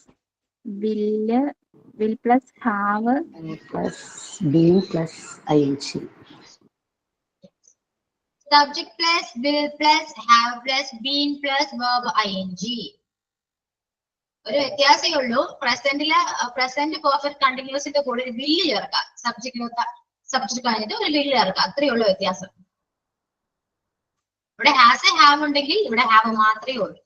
will plus have Plus being plus ing. Subject plus will plus have plus been plus verb ing. ഒരു വ്യത്യാസമേ ഉള്ളൂ, പ്രസന്റ് പെർഫെക്റ്റ് കണ്ടിന്യൂസിന്റെ കൂടെ ഒരു വില്ല് ചേർക്കാം. സബ്ജക്ട് കഴിഞ്ഞിട്ട് ഒരു വില്ല് ചേർക്കാം, അത്രയേ ഉള്ളൂ വ്യത്യാസം. ഇവിടെ ഹാസ് എ ഹാവ് ഉണ്ടെങ്കിൽ ഇവിടെ ഹാവ് മാത്രമേ ഉള്ളൂ.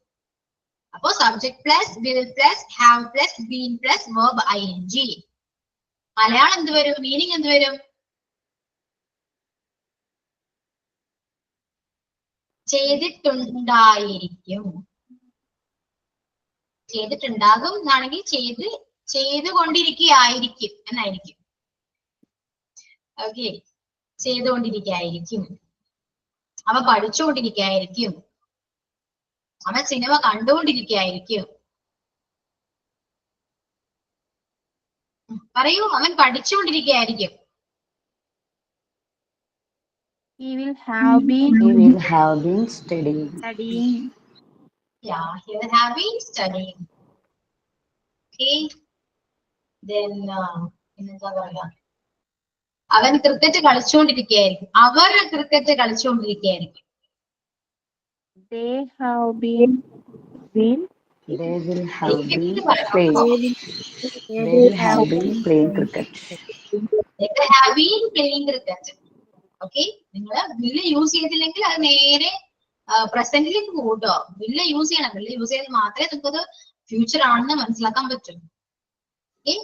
അപ്പോ subject plus will plus have plus been plus verb ing. Malayalam എന്ത് വരും? മീനിങ് എന്ത് വരും? ചെയ്തിട്ടുണ്ടായിരിക്കും. ചെയ്തിട്ടുണ്ടാകും എന്നാണെങ്കിൽ ചെയ്തുകൊണ്ടിരിക്കുകയായിരിക്കും എന്നായിരിക്കും. ഓക്കെ, ചെയ്തുകൊണ്ടിരിക്കുകയായിരിക്കും. അവ പഠിച്ചുകൊണ്ടിരിക്കുകയായിരിക്കും. അവൻ സിനിമ കണ്ടുകൊണ്ടിരിക്കുകയായിരിക്കും. പറയൂ, അവൻ പഠിച്ചുകൊണ്ടിരിക്കുകയായിരിക്കും. he will have been Studying. Yeah, he will have been studying. Okay. Then എന്താ പറയാ, അവൻ ക്രിക്കറ്റ് കളിച്ചുകൊണ്ടിരിക്കുകയായിരിക്കും. അവർ ക്രിക്കറ്റ് കളിച്ചുകൊണ്ടിരിക്കുകയായിരിക്കും. They have been They will have been playing. They will have been playing cricket. They will have been playing cricket. Okay, നിങ്ങൾ വില്ല് use ചെയ്തില്ലെങ്കിൽ അത് നേരെ പ്രസന്റിലേക്ക് പോകട്ടോ. വില്ല് യൂസ് ചെയ്യണം. വില്ല് യൂസ് ചെയ്താൽ മാത്രമേ നമുക്കത് ഫ്യൂച്ചർ ആണെന്ന് മനസ്സിലാക്കാൻ പറ്റും. ഓക്കെ,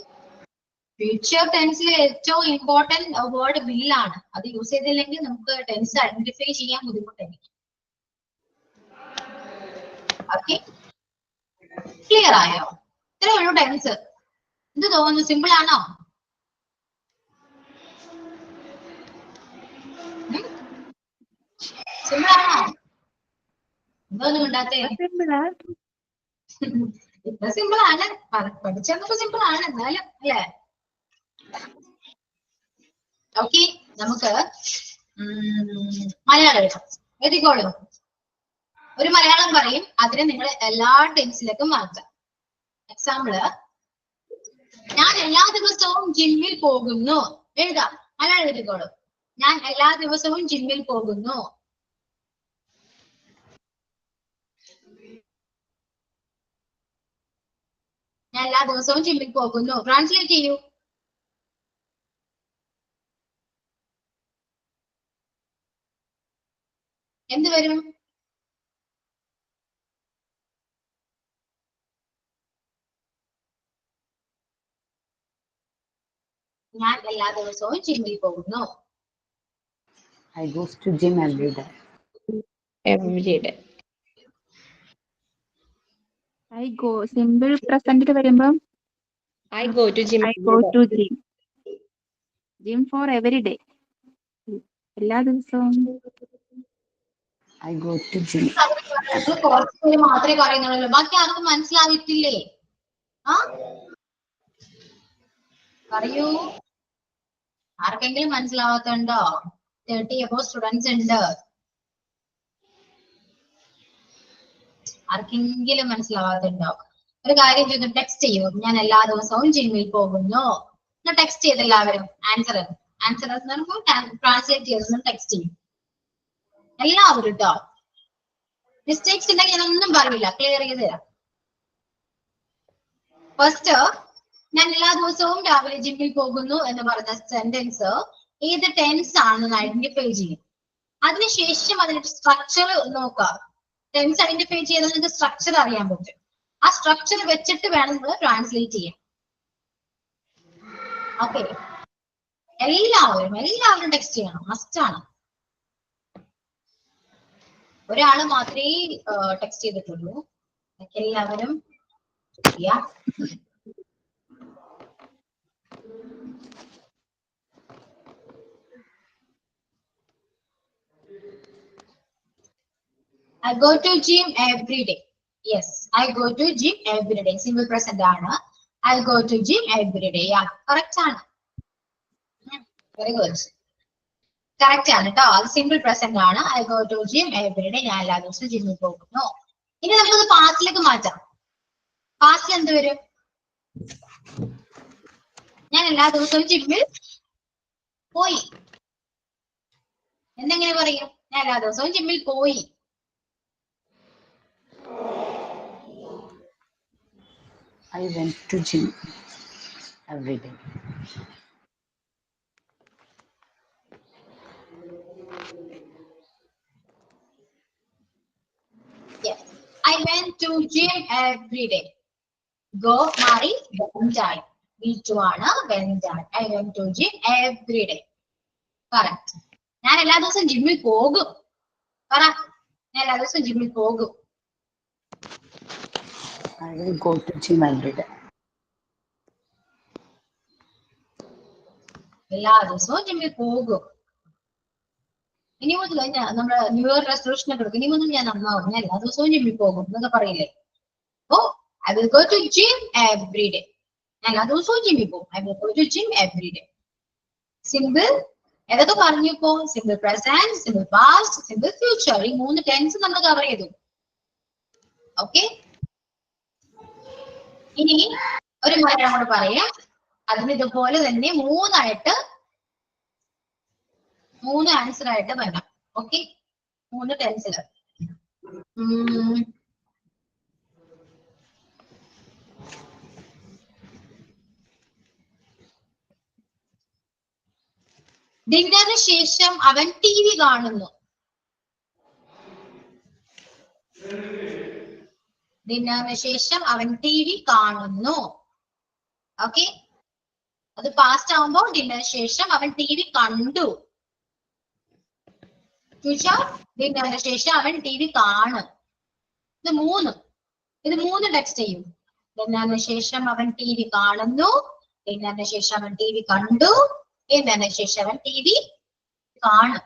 ഫ്യൂച്ചർ ടെൻസിലെ ഏറ്റവും ഇമ്പോർട്ടന്റ് വേർഡ് വില്ലാണ്. അത് യൂസ് ചെയ്തില്ലെങ്കിൽ നമുക്ക് ടെൻസ് ഐഡന്റിഫൈ ചെയ്യാൻ ബുദ്ധിമുട്ടായിരിക്കും. ഓക്കെ, ക്ലിയർ ആയോ? ഇത്രയേ ഉള്ളൂ ടെൻസ്. എന്ത് തോന്നുന്നു? സിമ്പിൾ ആണോ? സിമ്പിൾ ആണോ? എന്തോന്നും ഉണ്ടാത്തേ? ഇപ്പൊ സിമ്പിൾ ആണ്, പഠിച്ചപ്പോ സിമ്പിൾ ആണ് എന്നാലും അല്ലേ? ഓക്കെ, നമുക്ക് മലയാളം എഴുതാം. എഴുതിക്കോളൂ. ഒരു മലയാളം പറയും, അതിനെ നിങ്ങൾ എല്ലാ ടെൻസിലേക്കും മാറ്റാം. എക്സാമ്പിള്, ഞാൻ എല്ലാ ദിവസവും ജിമ്മിൽ പോകുന്നു. എഴുതാം, മലയാളം എഴുതിക്കോളൂ. ഞാൻ എല്ലാ ദിവസവും ജിമ്മിൽ പോകുന്നു. ഞാൻ എല്ലാ ദിവസവും ജിമ്മിൽ പോകുന്നു. ട്രാൻസ്ലേറ്റ് ചെയ്യൂ. എന്ത് വരും? ഞാൻ എല്ലാ ദിവസവും ജിമ്മിൽ പോകുന്നു. I goes to gym every day. every day. I go. Simple present വരുമ്പോ I go to gym. I go to gym. Gym for every day. എല്ലാ ദിവസവും I go to gym. കുറച്ച് പേര് മാത്രമേ പറയുന്നുള്ളൂ, ബാക്കി ആർക്കും മനസ്സിലാവിട്ടില്ലേ? ആ പറയൂ, ആർക്കെങ്കിലും മനസ്സിലാവാത്തുണ്ടോ? 30 above സ്റ്റുഡൻസ് ഉണ്ട്. ആർക്കെങ്കിലും മനസ്സിലാവാത്തുണ്ടോ? ഒരു കാര്യം ചെയ്തു, ടെക്സ്റ്റ് ചെയ്യൂ. ഞാൻ എല്ലാ ദിവസവും ജിമ്മിൽ പോകുന്നു. ടെക്സ്റ്റ് ചെയ്ത് എല്ലാവരും ആൻസർ ട്രാൻസ്ലേറ്റ് ചെയ്ത് ടെക്സ്റ്റ് ചെയ്യും എല്ലാവരും കേട്ടോ. മിസ്റ്റേക്സ് ഉണ്ടെങ്കിൽ ഞാനൊന്നും പറയില്ല, ക്ലിയർ ചെയ്ത് തരാം. ഫസ്റ്റ്, ഞാൻ എല്ലാ ദിവസവും രാവിലെ ജിമ്മിൽ പോകുന്നു എന്ന് പറഞ്ഞ സെന്റൻസ് ഏത് ടെൻസ് ആണെന്ന് ഐഡന്റിഫൈ ചെയ്യും. അതിനുശേഷം അതിന്റെ സ്ട്രക്ചർ നോക്കാം. ടെൻസ് ഐഡന്റിഫൈ ചെയ്താൽ നിങ്ങൾക്ക് സ്ട്രക്ചർ അറിയാൻ പറ്റും. ആ സ്ട്രക്ചർ വെച്ചിട്ട് വേണം നിങ്ങൾ ട്രാൻസ്ലേറ്റ് ചെയ്യാൻ. ഓക്കെ, എല്ലാവരും ടെക്സ്റ്റ് ചെയ്യണം, മസ്റ്റ് ആണ്. ഒരാള് മാത്രമേ ടെക്സ്റ്റ് ചെയ്തിട്ടുള്ളൂ, എല്ലാവരും I go to gym every day. Yes, I go to gym every day. Simple present ആണ്. I go to gym every day. Yeah, correct ആണ്. Very good. Correct ആണ് കേട്ടോ. അത് സിമ്പിൾ പ്രസന്റ് ആണ്. I go to gym every day. ഞാൻ എല്ലാ ദിവസവും ജിമ്മിൽ പോകുന്നു. ഇനി നമുക്കത് പാസ്റ്റിലേക്ക് മാറ്റാം. പാസ്റ്റിൽ എന്ത് വരും? ഞാൻ എല്ലാ ദിവസവും ജിമ്മിൽ പോയി. എന്തെങ്ങനെ പറയും? ഞാൻ എല്ലാ ദിവസവും ജിമ്മിൽ പോയി. I went to gym every day. Yes, I went to gym every day. Go മാറി went ആയി. V2 ആണ്, went ആയി. I went to gym every day. Correct. ഞാൻ എല്ലാ ദിവസവും ജിമ്മിൽ പോകും. പറ, ഞാൻ എല്ലാ ദിവസവും ജിമ്മിൽ പോകും. I will go to gym every day. എല്ലാ ദിവസവും ജിമ്മിൽ പോകും. ഇനി മുതൽ നമ്മുടെ ന്യൂ ഇയർ റെസൊല്യൂഷൻ ഒക്കെ എടുക്കും. ഇനി മുതൽ ഞാൻ നന്നാവും, ഞാൻ എല്ലാ ദിവസവും ജിമ്മിൽ പോകും എന്നൊക്കെ പറയില്ലേ? ഓ, I will go to gym every day. ഞാൻ എല്ലാ ദിവസവും ജിമ്മിൽ പോകും. I will go to gym every day. Simple ഏതൊക്കെ പറഞ്ഞു ഇപ്പോ? Simple present, simple past, simple future. ഈ 3 ടെൻസ് നമ്മൾ കവർ ചെയ്തു. ഓക്കെ, ഇനി ഒരു കാര്യം കൂടെ പറയാം. അതിന് ഇതുപോലെ തന്നെ 3 ആൻസർ ആയിട്ട് വരാം. ഓക്കെ, 3 ടെൻസിൽ. ഡിന്നറിന് ശേഷം അവൻ TV കാണുന്നു. ഡിന്നറിന് ശേഷം അവൻ TV കാണുന്നു. ഓക്കെ, അത് പാസ്റ്റ് ആവുമ്പോൾ ഡിന്നറിന് ശേഷം അവൻ TV കണ്ടു. ഫ്യൂച്ചർ, ഡിന്നറിന് ശേഷം അവൻ TV കാണും. ഇത് 3 ടെക്സ്റ്റ് ചെയ്യും. ഡിന്നറിന് ശേഷം അവൻ TV കാണുന്നു, ഡിന്നറിന് ശേഷം അവൻ TV കണ്ടു, ഡിന്നറിന് ശേഷം അവൻ TV കാണും.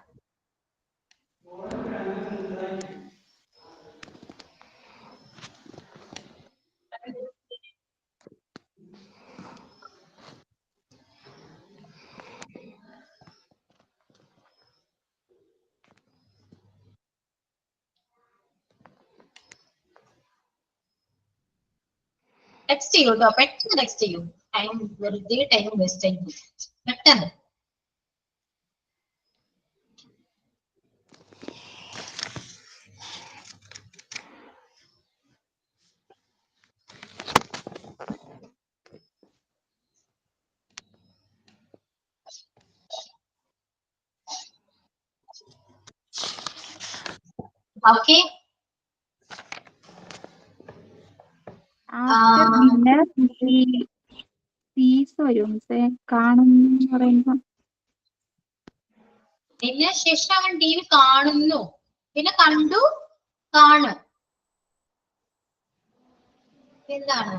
ടെക്സ്റ്റ് ചെയ്യൂ കേട്ടോ, പെട്ടെന്ന് ടെക്സ്റ്റ് ചെയ്യൂ. ടൈം വെറുതെ ടൈം വേസ്റ്റ് ആയി പോകും. പെട്ടെന്ന്. Okay, after dinner he sees വരും. കാണും എന്ന് പറയുമ്പോ ഡിന്നറിന് ശേഷം അവൻ TV കാണുന്നു. പിന്നെ കണ്ടു, കാണു. എന്താണ്?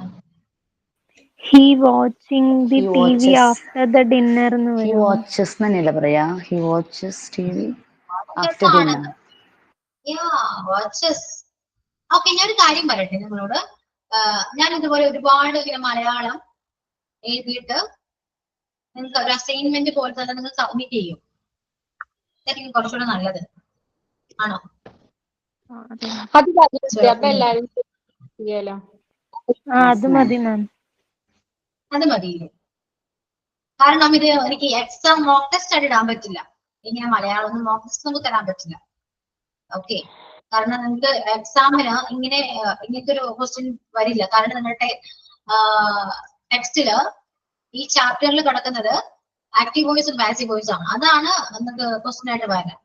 He watching the He TV watches. after the dinner എന്ന് He വരും. watches എന്നല്ല പറയാ. He watches TV after ആണ്. dinner. വാച്ചസ്. ഓക്കെ, ഞാനൊരു കാര്യം പറയട്ടെ നിങ്ങളോട്. ഞാൻ ഇതുപോലെ ഒരുപാട് ഇങ്ങനെ മലയാളം എഴുതിയിട്ട് നിങ്ങൾക്ക് ഒരു അസൈൻമെന്റ് പോലെ തന്നെ നിങ്ങൾ സബ്മിറ്റ് ചെയ്യും. അതായിരിക്കും കുറച്ചുകൂടെ നല്ലത്. ആണോ? അത് മതി. അപ്പൊ എല്ലാരും ചെയ്യാലോ. അത് മതി മാം. അത് മതിയില്ലേ? കാരണം ഇത് എനിക്ക് എക്സാം മോക്ക് ടെസ്റ്റ് ആയിട്ട് ഇടാൻ പറ്റില്ല. ഇങ്ങനെ മലയാളം ഒന്നും മോക്ക് ടെസ്റ്റ് നമുക്ക് തരാൻ പറ്റില്ല. ഓക്കെ, കാരണം നിങ്ങൾക്ക് എക്സാമിന് ഇങ്ങനത്തെ ഒരു ക്വസ്റ്റ്യൻ വരില്ല. കാരണം നിങ്ങളുടെ ടെക്സ്റ്റില് ഈ ചാപ്റ്ററിൽ കിടക്കുന്നത് ആക്റ്റീവ് വോയിസും പാസീവ് വോയിസും ആണ്. അതാണ് നിങ്ങൾക്ക് ക്വസ്റ്റ്യൻ ആയിട്ട് വരാം.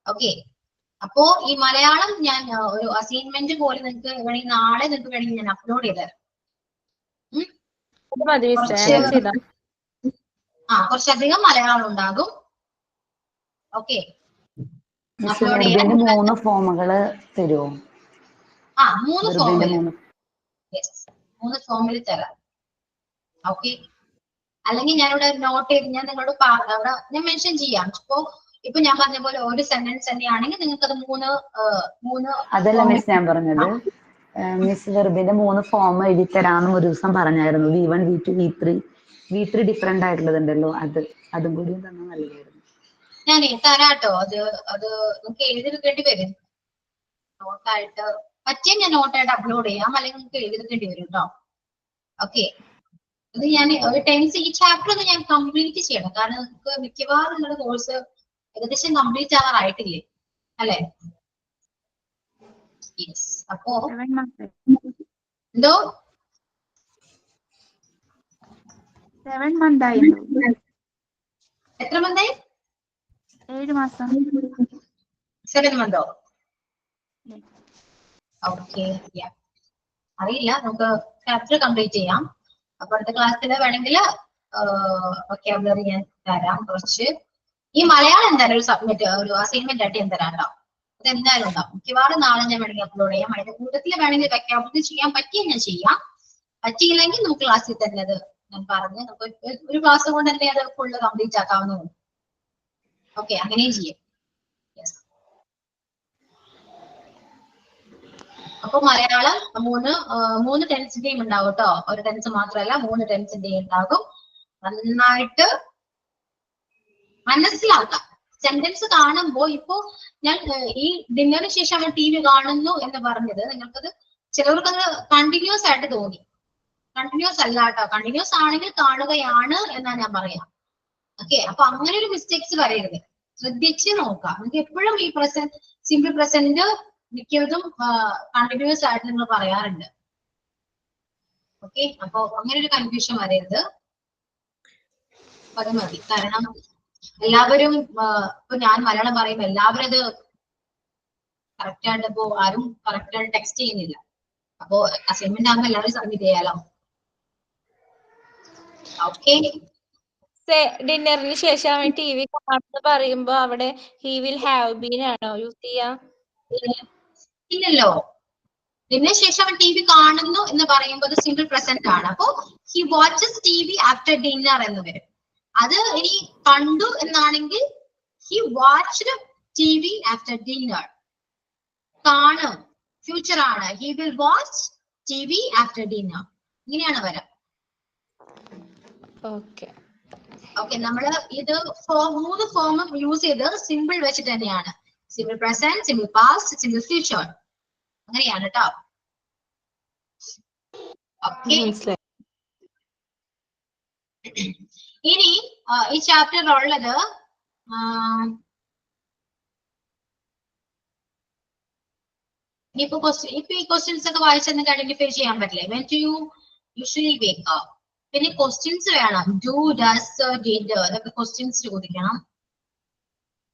ഓക്കെ, അപ്പോ ഈ മലയാളം ഞാൻ ഒരു അസൈൻമെന്റ് പോലെ നിങ്ങൾക്ക് വേണമെങ്കിൽ നാളെ നിങ്ങൾക്ക് വേണമെങ്കിൽ ഞാൻ അപ്ലോഡ് ചെയ്ത് തരാം. കുറച്ചധികം മലയാളം ഉണ്ടാകും. ഓക്കെ, അപ്ലോഡ് ചെയ്യാൻ 3 ഫോമുകള് തരുമോ? 3 ഫോമിൽ. 3 ഫോമിൽ തരാം. ഓക്കെ, അല്ലെങ്കിൽ ഞാനിവിടെ നോട്ട് ചെയ്ത് ഞാൻ നിങ്ങളോട് അവിടെ ഞാൻ മെൻഷൻ ചെയ്യാം. ഇപ്പൊ ഞാൻ പറഞ്ഞ പോലെ ഒരു സെന്റൻസ് തന്നെയാണെങ്കിൽ നിങ്ങൾക്ക് അത് 3 അതല്ല മിസ് ഞാൻ പറഞ്ഞത്. മിസ് വെർബിന്റെ 3 ഫോം എഴുതി തരാമെന്ന് ഒരു ദിവസം പറഞ്ഞായിരുന്നു. V1, V2, V3 ഡിഫറെന്റ് ആയിട്ടുള്ളതുണ്ടല്ലോ, അതും കൂടി തന്നാൽ നല്ലതായിരുന്നു. ഞാൻ തരാട്ടോ. അത് നിങ്ങൾക്ക് എഴുതിയെടുക്കേണ്ടി വരും. നോട്ടായിട്ട് പറ്റിയ ഞാൻ നോട്ടായിട്ട് അപ്ലോഡ് ചെയ്യാം, അല്ലെങ്കിൽ നിങ്ങൾക്ക് എഴുതിയെടുക്കേണ്ടി വരും കേട്ടോ. ഓക്കെ, അത് ഞാൻ ഒരു ടെൻസ് ഈ ചാപ്റ്റർ ഒന്ന് ഞാൻ കംപ്ലീറ്റ് ചെയ്യണം. കാരണം നിങ്ങൾക്ക് മിക്കവാറും നിങ്ങളുടെ കോഴ്സ് ഏകദേശം കംപ്ലീറ്റ് ആകാറായിട്ടില്ലേ അല്ലെ? യെസ്. അപ്പോ എന്തോ 7 month ആയിരുന്നു. എത്ര മന്തായി? 7 മാസം. 7 മന്തോ? ഓക്കെ, അറിയില്ല. നമുക്ക് ചാപ്റ്റർ കംപ്ലീറ്റ് ചെയ്യാം. അപ്പൊ അടുത്ത ക്ലാസ്സിൽ വേണമെങ്കിൽ വൊക്കാബുലറി ഞാൻ തരാം കുറച്ച്. ഈ മലയാളം എന്തായാലും ഒരു സബ്മിറ്റ് ഒരു അസൈൻമെന്റ് ആയിട്ട് ഞാൻ തരാം കേട്ടോ. അത് എന്തായാലും ഉണ്ടാവും. മിക്കവാറും നാളെ ഞാൻ വേണമെങ്കിൽ അപ്ലോഡ് ചെയ്യാം. അതിന്റെ കൂട്ടത്തിൽ വേണമെങ്കിൽ വൊക്കാബുലറി ചെയ്യാൻ പറ്റിയ ഞാൻ ചെയ്യാം. പറ്റിയില്ലെങ്കിൽ നമുക്ക് ക്ലാസ്സിൽ തന്നെ അത് ഞാൻ പറഞ്ഞ് നമുക്ക് ഒരു ക്ലാസ് കൊണ്ട് തന്നെ അത് ഫുള്ള് കംപ്ലീറ്റ് ആക്കാവുന്നതാണ്. ഓക്കെ, അങ്ങനെയും ചെയ്യാം. അപ്പൊ മലയാളം 3 ടെൻസിന്റെയും ഉണ്ടാവും കേട്ടോ. ഒരു ടെൻസ് മാത്രമല്ല 3 ടെൻസിന്റെയും ഉണ്ടാകും. നന്നായിട്ട് മനസ്സിലാക്കാം. സെന്റൻസ് കാണുമ്പോ ഇപ്പോ ഞാൻ ഈ ഡിന്നറിന് ശേഷം അവൻ TV കാണുന്നു എന്ന് പറഞ്ഞത് നിങ്ങൾക്കത് ചിലവർക്കത് കണ്ടിന്യൂസ് ആയിട്ട് തോന്നി. കണ്ടിന്യൂസ് അല്ല കേട്ടോ. കണ്ടിന്യൂസ് ആണെങ്കിൽ കാണുകയാണ് എന്നാ ഞാൻ പറയാം. ഓക്കെ, അപ്പൊ അങ്ങനെ ഒരു മിസ്റ്റേക്സ് വരരുത്. ശ്രദ്ധിച്ച് നോക്കാം. നിങ്ങൾക്ക് എപ്പോഴും ഈ സിമ്പിൾ പ്രസന്റ് മിക്കതും കണ്ടിന്യൂസ് ആയിട്ട് നിങ്ങൾ പറയാറുണ്ട്. ഓക്കെ, അപ്പൊ അങ്ങനെ ഒരു കൺഫ്യൂഷൻ വരരുത്. അത് മതി. കാരണം എല്ലാവരും ഇപ്പൊ ഞാൻ മലയാളം പറയുമ്പോൾ എല്ലാവരും അത് കറക്റ്റ് ആയിട്ട് ഇപ്പോ ആരും കറക്റ്റ് ആയിട്ട് ടെക്സ്റ്റ് ചെയ്യുന്നില്ല. അപ്പോ അസൈൻമെന്റ് ആകുമ്പോൾ എല്ലാവരും സബ്മിറ്റ് ചെയ്യാലോ. ഓക്കെ, ഡിന്നറിന് ശേഷം TV കാണുമെന്ന് പറയുമ്പോ അവിടെ ഹി വിൽ ഹാവ് ബീൻ ആണോ യൂസ് ചെയ്യാ? ഇല്ലല്ലോ. ഇതിന് ശേഷം TV കാണുന്നു എന്ന് പറയുമ്പോൾ അത് സിമ്പിൾ പ്രസന്റ് ആണ്. അപ്പോ he watches TV after dinner എന്ന് വരും. അത് ഇനി കണ്ടു എന്നാണെങ്കിൽ he watched TV after dinner. കാണും ഫ്യൂച്ചർ ആണ്. He will watch TV after dinner. ഇങ്ങനെയാണ് വരാം. ഓക്കെ, നമ്മൾ ഇത് 3 ഫോമും യൂസ് ചെയ്ത് സിമ്പിൾ വെച്ചിട്ട് തന്നെയാണ്. Simple present, simple past, simple future. അങ്ങനെയാണ് കേട്ടോ. ഓക്കെ, ഇനി ഈ ചാപ്റ്ററിൽ ഉള്ളത് ഇപ്പൊ ഈ ക്വസ്റ്റ്യൻസ് ഒക്കെ വായിച്ച് നിങ്ങൾക്ക് ഐഡന്റിഫൈ ചെയ്യാൻ പറ്റില്ലേ? When do you usually wake up? പിന്നെ ക്വസ്റ്റ്യൻസ് വേണം. ഡു, ഡസ്, ഡിഡ് അതൊക്കെ ക്വസ്റ്റ്യൻസ് ചോദിക്കണം.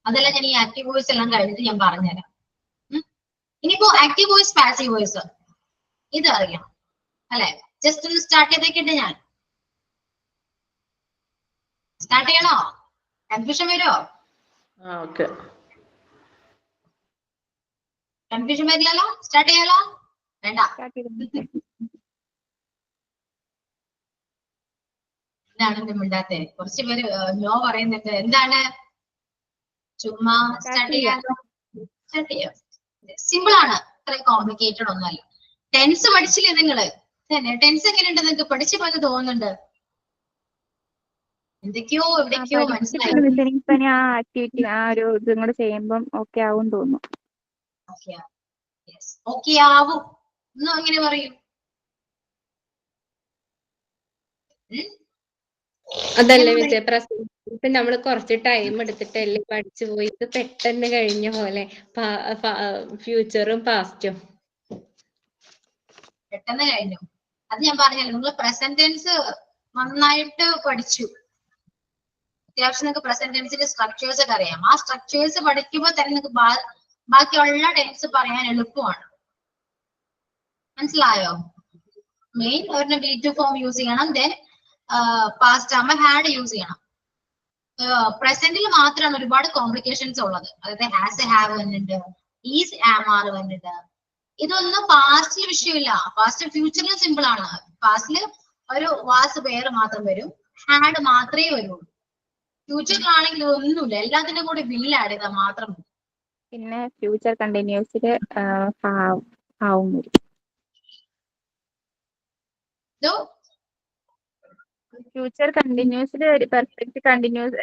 അതെല്ലാം ഞാൻ ഈ ആക്റ്റീവ് വോയിസ് എല്ലാം കഴിഞ്ഞിട്ട് ഞാൻ പറഞ്ഞുതരാം. ഇനിയിപ്പോ ആക്റ്റീവ് വോയിസ്, പാസീവ് വോയിസ് ഇത് അറിയാം അല്ലെ? ജസ്റ്റ് ഒന്ന് സ്റ്റാർട്ട് ചെയ്തേക്കിട്ട് ഞാൻ സ്റ്റാർട്ട് ചെയ്യണോ? കൺഫ്യൂഷൻ വരുമോ? ഓക്കെ. കൺഫ്യൂഷൻ വരില്ലല്ലോ? സ്റ്റാർട്ട് ചെയ്യാലോ? വേണ്ട. എന്താണ് മിണ്ടാത്തെ? കുറച്ച് പേര് നോ പറയുന്നുണ്ട്. എന്താണ്? ചുമ്മാ സ്റ്റാർട്ട് ചെയ്യാലോ? സ്റ്റാർട്ട് ചെയ്യാം. സിമ്പിൾ ആണ്, അത്ര കോംപ്ലിക്കേറ്റഡ് ഒന്നുമല്ല. ടെൻസ് പഠിച്ചില്ലേ നിങ്ങള്? തന്നെ ടെൻസ് എങ്ങനെയുണ്ട് നിങ്ങൾക്ക്? പഠിച്ചു പോലെ തോന്നുന്നുണ്ട്. എന്തൊക്കെയോ എവിടേക്കോ മനസ്സിലായി. ആ ആക്ടിവിറ്റി ആ ഒരു ഇതും കൂടെ ചെയ്യുമ്പം ഓക്കെ ആവും തോന്നുന്നു. ഓക്കെ ആവും എന്നും അങ്ങനെ പറയും. അതല്ലേ വെച്ചേ ഇപ്പൊ നമ്മള് കുറച്ച് ടൈം എടുത്തിട്ടല്ലേ പഠിച്ചു പോയി. ഇത് പെട്ടെന്ന് കഴിഞ്ഞ പോലെ ഫ്യൂച്ചറും പാസ്റ്റും പെട്ടെന്ന് കഴിഞ്ഞു. അത് ഞാൻ പറഞ്ഞല്ലോ, നിങ്ങൾ പ്രസന്റ് ടെൻസ് നന്നായിട്ട് പഠിച്ചു. അത്യാവശ്യം നിങ്ങൾക്ക് പ്രസന്റ് ടെൻസിന്റെ സ്ട്രക്ചേഴ്സ് ഒക്കെ അറിയാം. ആ സ്ട്രക്ചേഴ്സ് പഠിക്കുമ്പോൾ തന്നെ നിങ്ങൾക്ക് ബാക്കിയുള്ള ടെൻസ് പറയാൻ എളുപ്പമാണ്. മനസ്സിലായോ? മെയിൻ ഒരു V2 ഫോം യൂസ് ചെയ്യണം. ദെൻ പാസ്റ്റ് ആകുമ്പോൾ ഹാഡ് യൂസ് ചെയ്യണം. പ്രസന്റിൽ മാത്രമാണ് ഒരുപാട് കോംപ്ലിക്കേഷൻസ് ഉള്ളത്. അതായത് ഹാസ് ഹാവ് വന്നിട്ടുണ്ട്, ഈസ് ആം ആർ വന്നിട്ടുണ്ട്. ഇതൊന്നും പാസ്റ്റിൽ വിഷയമില്ല. പാസ്റ്റ് ഫ്യൂച്ചറിൽ സിമ്പിൾ ആണ്. പാസ്റ്റില് ഒരു വാസ് പേര് മാത്രം വരും, ഹാഡ് മാത്രമേ വരുള്ളൂ. ഫ്യൂച്ചറിലാണെങ്കിൽ ഒന്നുമില്ല, എല്ലാത്തിനും കൂടി വിൽ ആഡ് ചെയ്താൽ മാത്രം മതി. പിന്നെ ഫ്യൂച്ചർ കണ്ടിന്യൂസില് ആവും വരും. ഫ്യൂച്ചർ കണ്ടിന്യൂസിൽ പെർഫെക്റ്റ് കണ്ടിന്യൂസ്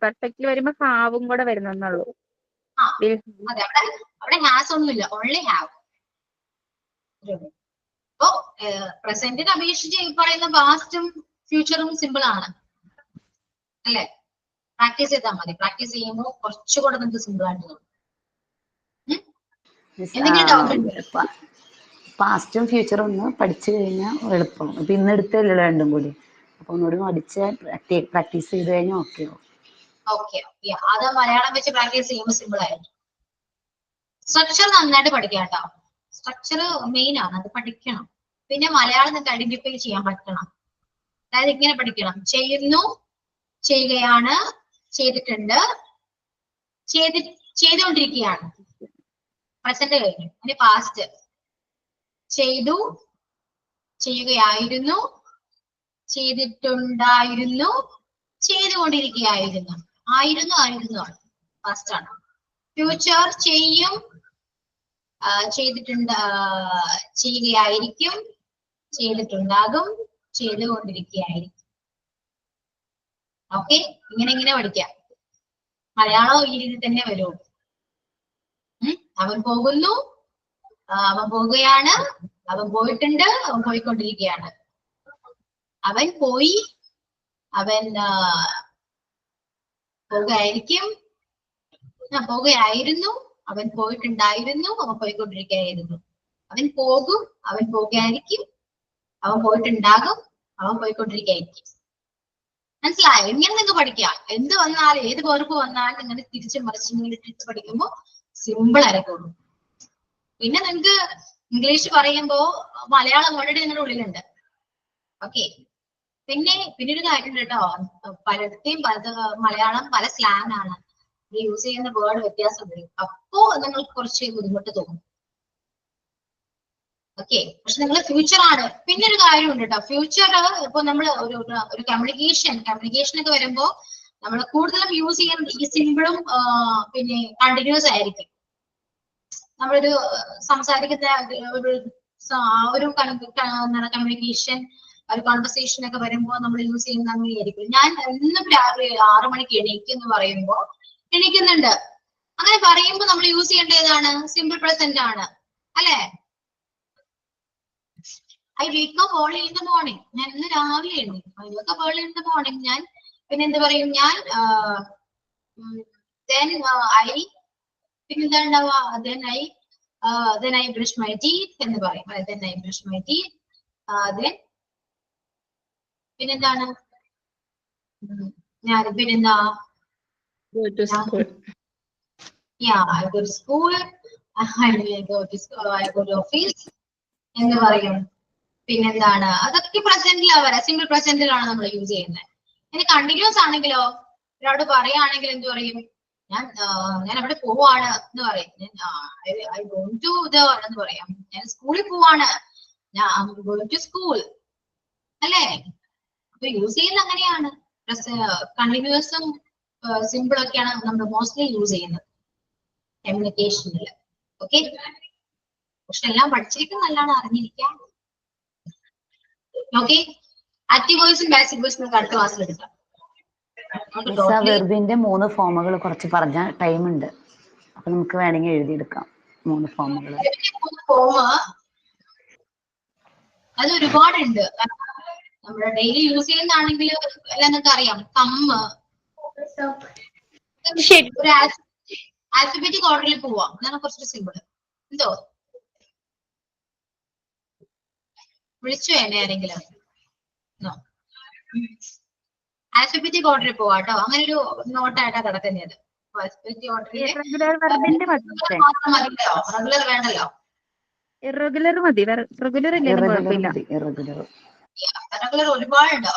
പെർഫെക്റ്റിൽ വരുമ്പോ ഹാവും കൂടെ വരുന്നുള്ളൂ. അതെ, അവിടെ ഹാസ് ഒന്നുമില്ല, ഓൺലി ഹാവ്. അപ്പോ പ്രസന്റിനെ അപേക്ഷിച്ച് പറയുന്ന പാസ്റ്റും ഫ്യൂച്ചറും സിമ്പിൾ ആണ് അല്ലെ? പ്രാക്ടീസ് ചെയ്താൽ മതി. പ്രാക്ടീസ് ചെയ്യുമ്പോൾ കുറച്ചുകൂടെ നിങ്ങൾക്ക് സിമ്പിൾ ആയിട്ട് തോന്നും. എന്തെങ്കിലും ഡൗട്ട് ഉണ്ടോ? പാസ്റ്റും ഫ്യൂച്ചറും ഒന്ന് പഠിച്ചു കഴിഞ്ഞാൽ എളുപ്പം. ഇപ്പൊ ഇന്ന് എടുത്തല്ലോ രണ്ടും കൂടി. അപ്പൊ ഒന്നുകൂടി പഠിച്ച് പ്രാക്ടീസ് ചെയ്ത് കഴിഞ്ഞാൽ ഓക്കെ. അത് മലയാളം വെച്ച് പ്രാക്ടീസ് ചെയ്യുമ്പോൾ സിമ്പിൾ ആയിരുന്നു. സ്ട്രക്ചർ നന്നായിട്ട് പഠിക്കാം കേട്ടോ. സ്ട്രക്ചർ മെയിൻ ആണ്, അത് പഠിക്കണം. പിന്നെ മലയാളം നിങ്ങൾക്ക് ഐഡന്റിഫൈ ചെയ്യാൻ പറ്റണം. അതായത് ഇങ്ങനെ പഠിക്കണം: ചെയ്യുന്നു, ചെയ്യുകയാണ്, ചെയ്തിട്ടുണ്ട്, ചെയ്തുകൊണ്ടിരിക്കുകയാണ്. പ്രസന്റ് കഴിഞ്ഞു. ഇനി പാസ്റ്റ്: ചെയ്തു, ചെയ്യുകയായിരുന്നു, ചെയ്തിട്ടുണ്ടായിരുന്നു, ചെയ്തുകൊണ്ടിരിക്കുകയായിരുന്നു. ആയിരുന്നു ആണ്, പാസ്റ്റ് ആണ്. ഫ്യൂച്ചർ: ചെയ്യും, ചെയ്തിട്ടുണ്ട്, ചെയ്യുകയായിരിക്കും, ചെയ്തിട്ടുണ്ടാകും, ചെയ്തുകൊണ്ടിരിക്കുകയായിരിക്കും. ഓക്കെ, ഇങ്ങനെ പഠിക്കാം. മലയാളം ഈ രീതിയിൽ തന്നെ വരുള്ളൂ. അവൻ പോകുന്നു, അവൻ പോവുകയാണ്, അവൻ പോയിട്ടുണ്ട്, അവൻ പോയിക്കൊണ്ടിരിക്കുകയാണ്. അവൻ പോയി, അവൻ പോകുകയായിരിക്കും, പോകുകയായിരുന്നു, അവൻ പോയിട്ടുണ്ടായിരുന്നു, അവൻ പോയിക്കൊണ്ടിരിക്കുകയായിരുന്നു. അവൻ പോകും, അവൻ പോകുകയായിരിക്കും, അവൻ പോയിട്ടുണ്ടാകും, അവൻ പോയിക്കൊണ്ടിരിക്കുകയായിരിക്കും. മനസ്സിലായോ? ഇങ്ങനെ നിങ്ങൾക്ക് പഠിക്കാം. എന്ത് വന്നാലും, ഏത് വെർബ് വന്നാലും നിങ്ങൾ തിരിച്ചും മറിച്ചും ഇട്ടിട്ട് പഠിക്കുമ്പോൾ സിമ്പിൾ ആയിരിക്കുള്ളൂ. പിന്നെ നിങ്ങൾക്ക് ഇംഗ്ലീഷ് പറയുമ്പോ മലയാളം ഓൾറെഡി നിങ്ങളുടെ ഉള്ളിലുണ്ട്. ഓക്കെ. പിന്നെ ഒരു കാര്യം കേട്ടോ, പലരുടെയും മലയാളം പല സ്ലാങ് ആണ്, യൂസ് ചെയ്യുന്ന വേർഡ് വ്യത്യാസം വരും. അപ്പോ നിങ്ങൾക്ക് കുറച്ച് ബുദ്ധിമുട്ട് തോന്നും. ഓക്കെ, പക്ഷെ നിങ്ങൾ ഫ്യൂച്ചർ ആണ്. പിന്നെ ഒരു കാര്യമുണ്ട് കേട്ടോ, ഫ്യൂച്ചർ ഇപ്പൊ നമ്മൾ ഒരു കമ്മ്യൂണിക്കേഷൻ ഒക്കെ വരുമ്പോ നമ്മൾ കൂടുതലും യൂസ് ചെയ്യുന്നത് ഈ സിമ്പിളും പിന്നെ കണ്ടിന്യൂസ് ആയിരിക്കും. നമ്മളൊരു സംസാരിക്കുന്ന ഒരു കമ്മ്യൂണിക്കേഷൻ, ഒരു കോൺവെർസേഷൻ ഒക്കെ വരുമ്പോൾ നമ്മൾ യൂസ് ചെയ്യുന്ന അങ്ങനെയായിരിക്കും. ഞാൻ എന്നും രാവിലെ 6 മണിക്ക് എണീക്കും എന്ന് പറയുമ്പോൾ എണീക്കുന്നുണ്ട്. അങ്ങനെ പറയുമ്പോൾ നമ്മൾ യൂസ് ചെയ്യേണ്ടതാണ് സിമ്പിൾ പ്രസന്റ് ആണ് അല്ലെ? I wake up early in the morning. ഞാൻ ഇന്ന് രാവിലെ എണീക്കും. I wake up early in the morning. ഞാൻ പിന്നെ എന്ത് പറയും? ഞാൻ then I brush my teeth എന്ന് പറയും. Then I brush my teeth. Then പിന്നെന്താണ്? ഞാൻ പിന്നെന്താ? Go to school. Yeah, I go to school. I go to office എന്ന് പറയും. പിന്നെന്താണ്? അതൊക്കെ പ്രസന്റിലാണ് വരാം, സിമ്പിൾ പ്രസന്റിലാണ് നമ്മൾ യൂസ് ചെയ്യുന്നത്. ഇനി കണ്ടിന്യൂസ് ആണെങ്കിലോ, ഒരാളോട് പറയുകയാണെങ്കിൽ എന്ത് പറയും? ഞാൻ അവിടെ പോവാണ് എന്ന് പറയും. ഐ ഗോയിങ് ടു ദ എന്ന് പറയാം. ഞാൻ സ്കൂളിൽ പോവാണ്. ഞാൻ ഗോയിങ് ടു സ്കൂൾ അല്ലേ? അപ്പൊ യൂസ് ചെയ്യുന്നത് അങ്ങനെയാണ്. കണ്ടിന്യൂസും സിമ്പിൾ ഒക്കെയാണ് നമ്മൾ മോസ്റ്റ്ലി യൂസ് ചെയ്യുന്നത് കമ്മ്യൂണിക്കേഷനിൽ. ഓക്കെ, പക്ഷെ എല്ലാം പഠിച്ചിരിക്കുന്നത് നല്ലതാണ്, അറിഞ്ഞിരിക്കാൻ. ഓക്കെ, ആക്റ്റീവ് വോയിസും പാസീവ് വോയിസും നമുക്ക് അടുത്ത ക്ലാസ്സിൽ എടുക്കാം. വെർബിന്റെ 3 ഫോമുകൾ കുറച്ച് പറഞ്ഞ ടൈം ഉണ്ട്, അപ്പൊ നമുക്ക് വേണമെങ്കിൽ എഴുതിയെടുക്കാം 3 ഫോമുകൾ. അത് ഒരുപാടുണ്ട്. നമ്മുടെ ഡെയിലി യൂസ് ചെയ്യുന്നതാണെങ്കിൽ എല്ലാം നിങ്ങൾക്ക് അറിയാം. കമ്മ് ഒരു ആൽഫബറ്റിക് ഓർഡറിൽ പോവാം, അതാണ് കുറച്ച് സിമ്പിൾ. എന്തോ വിളിച്ചു എന്നെ ആരെങ്കിലും? ആൽഫബറ്റിക് ഓർഡറിൽ പോവാട്ടോ. അങ്ങനെ ഒരു നോട്ടായിട്ടാ കിടക്കുന്നത്. ആൽഫബറ്റിക് ഓർഡറിൽ മാത്രം മതിയോ? റെഗുലർ വേണ്ടല്ലോ. ഇറഗുലർ മതി. റെഗുലർ ഇല്ലെങ്കിലും കുഴപ്പമില്ല. റെഗുലർ ഒരുപാടുണ്ട്.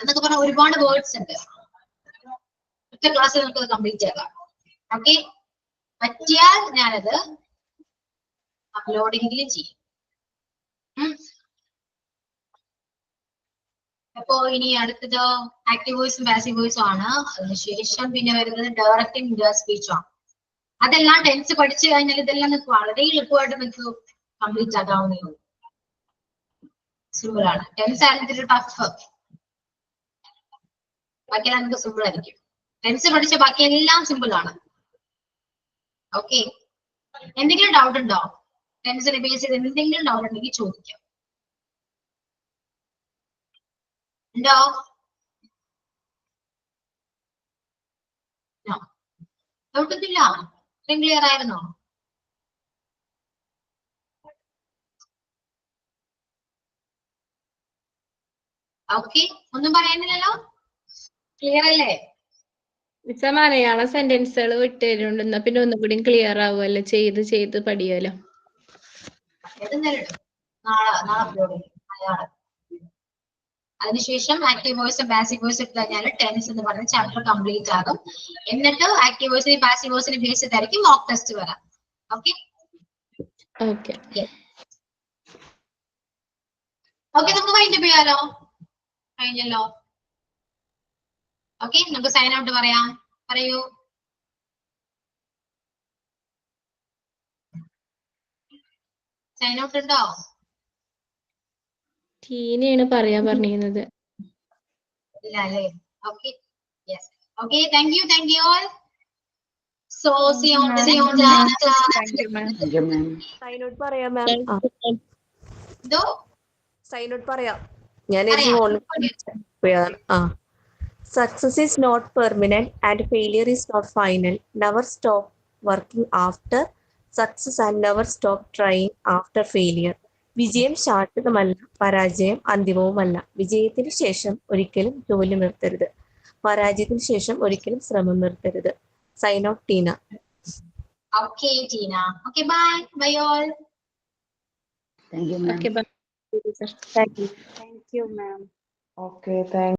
എന്നൊക്കെ പറഞ്ഞ ഒരുപാട് വേർഡ്സ് ഉണ്ട്. ഒറ്റ ക്ലാസ്സിൽ നമുക്ക് കംപ്ലീറ്റ് ആക്കാം. ഓക്കെ, പറ്റിയാൽ ഞാനത് അപ്ലോഡിംഗിൽ ചെയ്യും. അപ്പോ ഇനി അടുത്തത് ആക്റ്റീവ് വോയിസും പാസീവ് വോയിസും ആണ്. അതിനുശേഷം പിന്നെ വരുന്നത് ഡയറക്റ്റ് ഇൻഡയറക്റ്റ് സ്പീച്ചും ആണ്. അതെല്ലാം ടെൻസ് പഠിച്ചു കഴിഞ്ഞാൽ ഇതെല്ലാം നിങ്ങൾക്ക് വളരെ എളുപ്പമായിട്ട് നിങ്ങൾക്ക് കംപ്ലീറ്റ് ആക്കാവുന്നേ ഉള്ളൂ. സിമ്പിൾ ആണ്. ടെൻസ് ആണെങ്കിൽ ടഫ്, ബാക്കിയെല്ലാം നമുക്ക് സിമ്പിൾ ആയിരിക്കും. ടെൻസ് പഠിച്ച ബാക്കിയെല്ലാം സിമ്പിൾ ആണ്. ഓക്കെ, എന്തെങ്കിലും ഡൗട്ട് ഉണ്ടോ? ടെൻസിനെ ബേസ് ചെയ്ത് എന്തെങ്കിലും ഡൗട്ട് ഉണ്ടെങ്കിൽ ചോദിക്കാം. ഉണ്ടോ? ഡൗട്ട് ഒന്നുമില്ല? ക്ലിയർ ആയിരുന്നോ? ഓക്കെ, ഒന്നും പറയാനില്ലല്ലോ? ക്ലിയർ അല്ലേ? മലയാള സെന്റൻസുകൾ വിട്ടുതരുന്നുണ്ടെന്നാ പിന്നെ ഒന്നുകൂടി ക്ലിയർ ആവുമല്ലോ, ചെയ്ത് പഠിയാലോ. നാളെ അപ്ലോഡ് ചെയ്യും മലയാളം. അതിനുശേഷം ആക്റ്റീവ് വോയിസും പാസീവ് വോയിസും എടുത്തു കഴിഞ്ഞാൽ ടെൻസ് എന്ന് പറഞ്ഞ ചാപ്റ്റർ കംപ്ലീറ്റ് ആകും. എന്നിട്ട് ആക്റ്റീവ് വോയിസിനെയും പാസീവ് വോയിസിനെയും ബേസ് ചെയ്തായിരിക്കും മോക്ക് ടെസ്റ്റ് വരാം. ഓക്കെ ഓക്കെ ഓക്കെ, നമുക്ക് വൈൻഡപ്പ് ചെയ്യാലോ? കഴിഞ്ഞല്ലോ. ഓക്കെ, നമുക്ക് സൈൻ ഔട്ട് പറയാം. പറയൂ. സൈൻ ഔട്ട് ഉണ്ടോ? ടീനയാണ് പറയാൻ പറഞ്ഞിരുന്നത്. ഇല്ല അല്ലേ? Okay, yes. Okay, thank you all. So see you on sign out പറയാം മാം. എന്തോ സൈൻ ഔട്ട് പറയാം. ഞാൻ Success is not permanent and failure is not final. Never stop working after success and never stop trying after failure. വിജയം ശാശ്വതമല്ല, പരാജയം അന്തിമവുമല്ല. വിജയത്തിന് ശേഷം ഒരിക്കലും ജോലി നിർത്തരുത്, പരാജയത്തിന് ശേഷം ഒരിക്കലും ശ്രമം നിർത്തരുത്. Sign off Tina. Okay Tina. Okay, bye bye all. Thank you ma'am. Okay bye. Thank you, ma'am. Okay, thank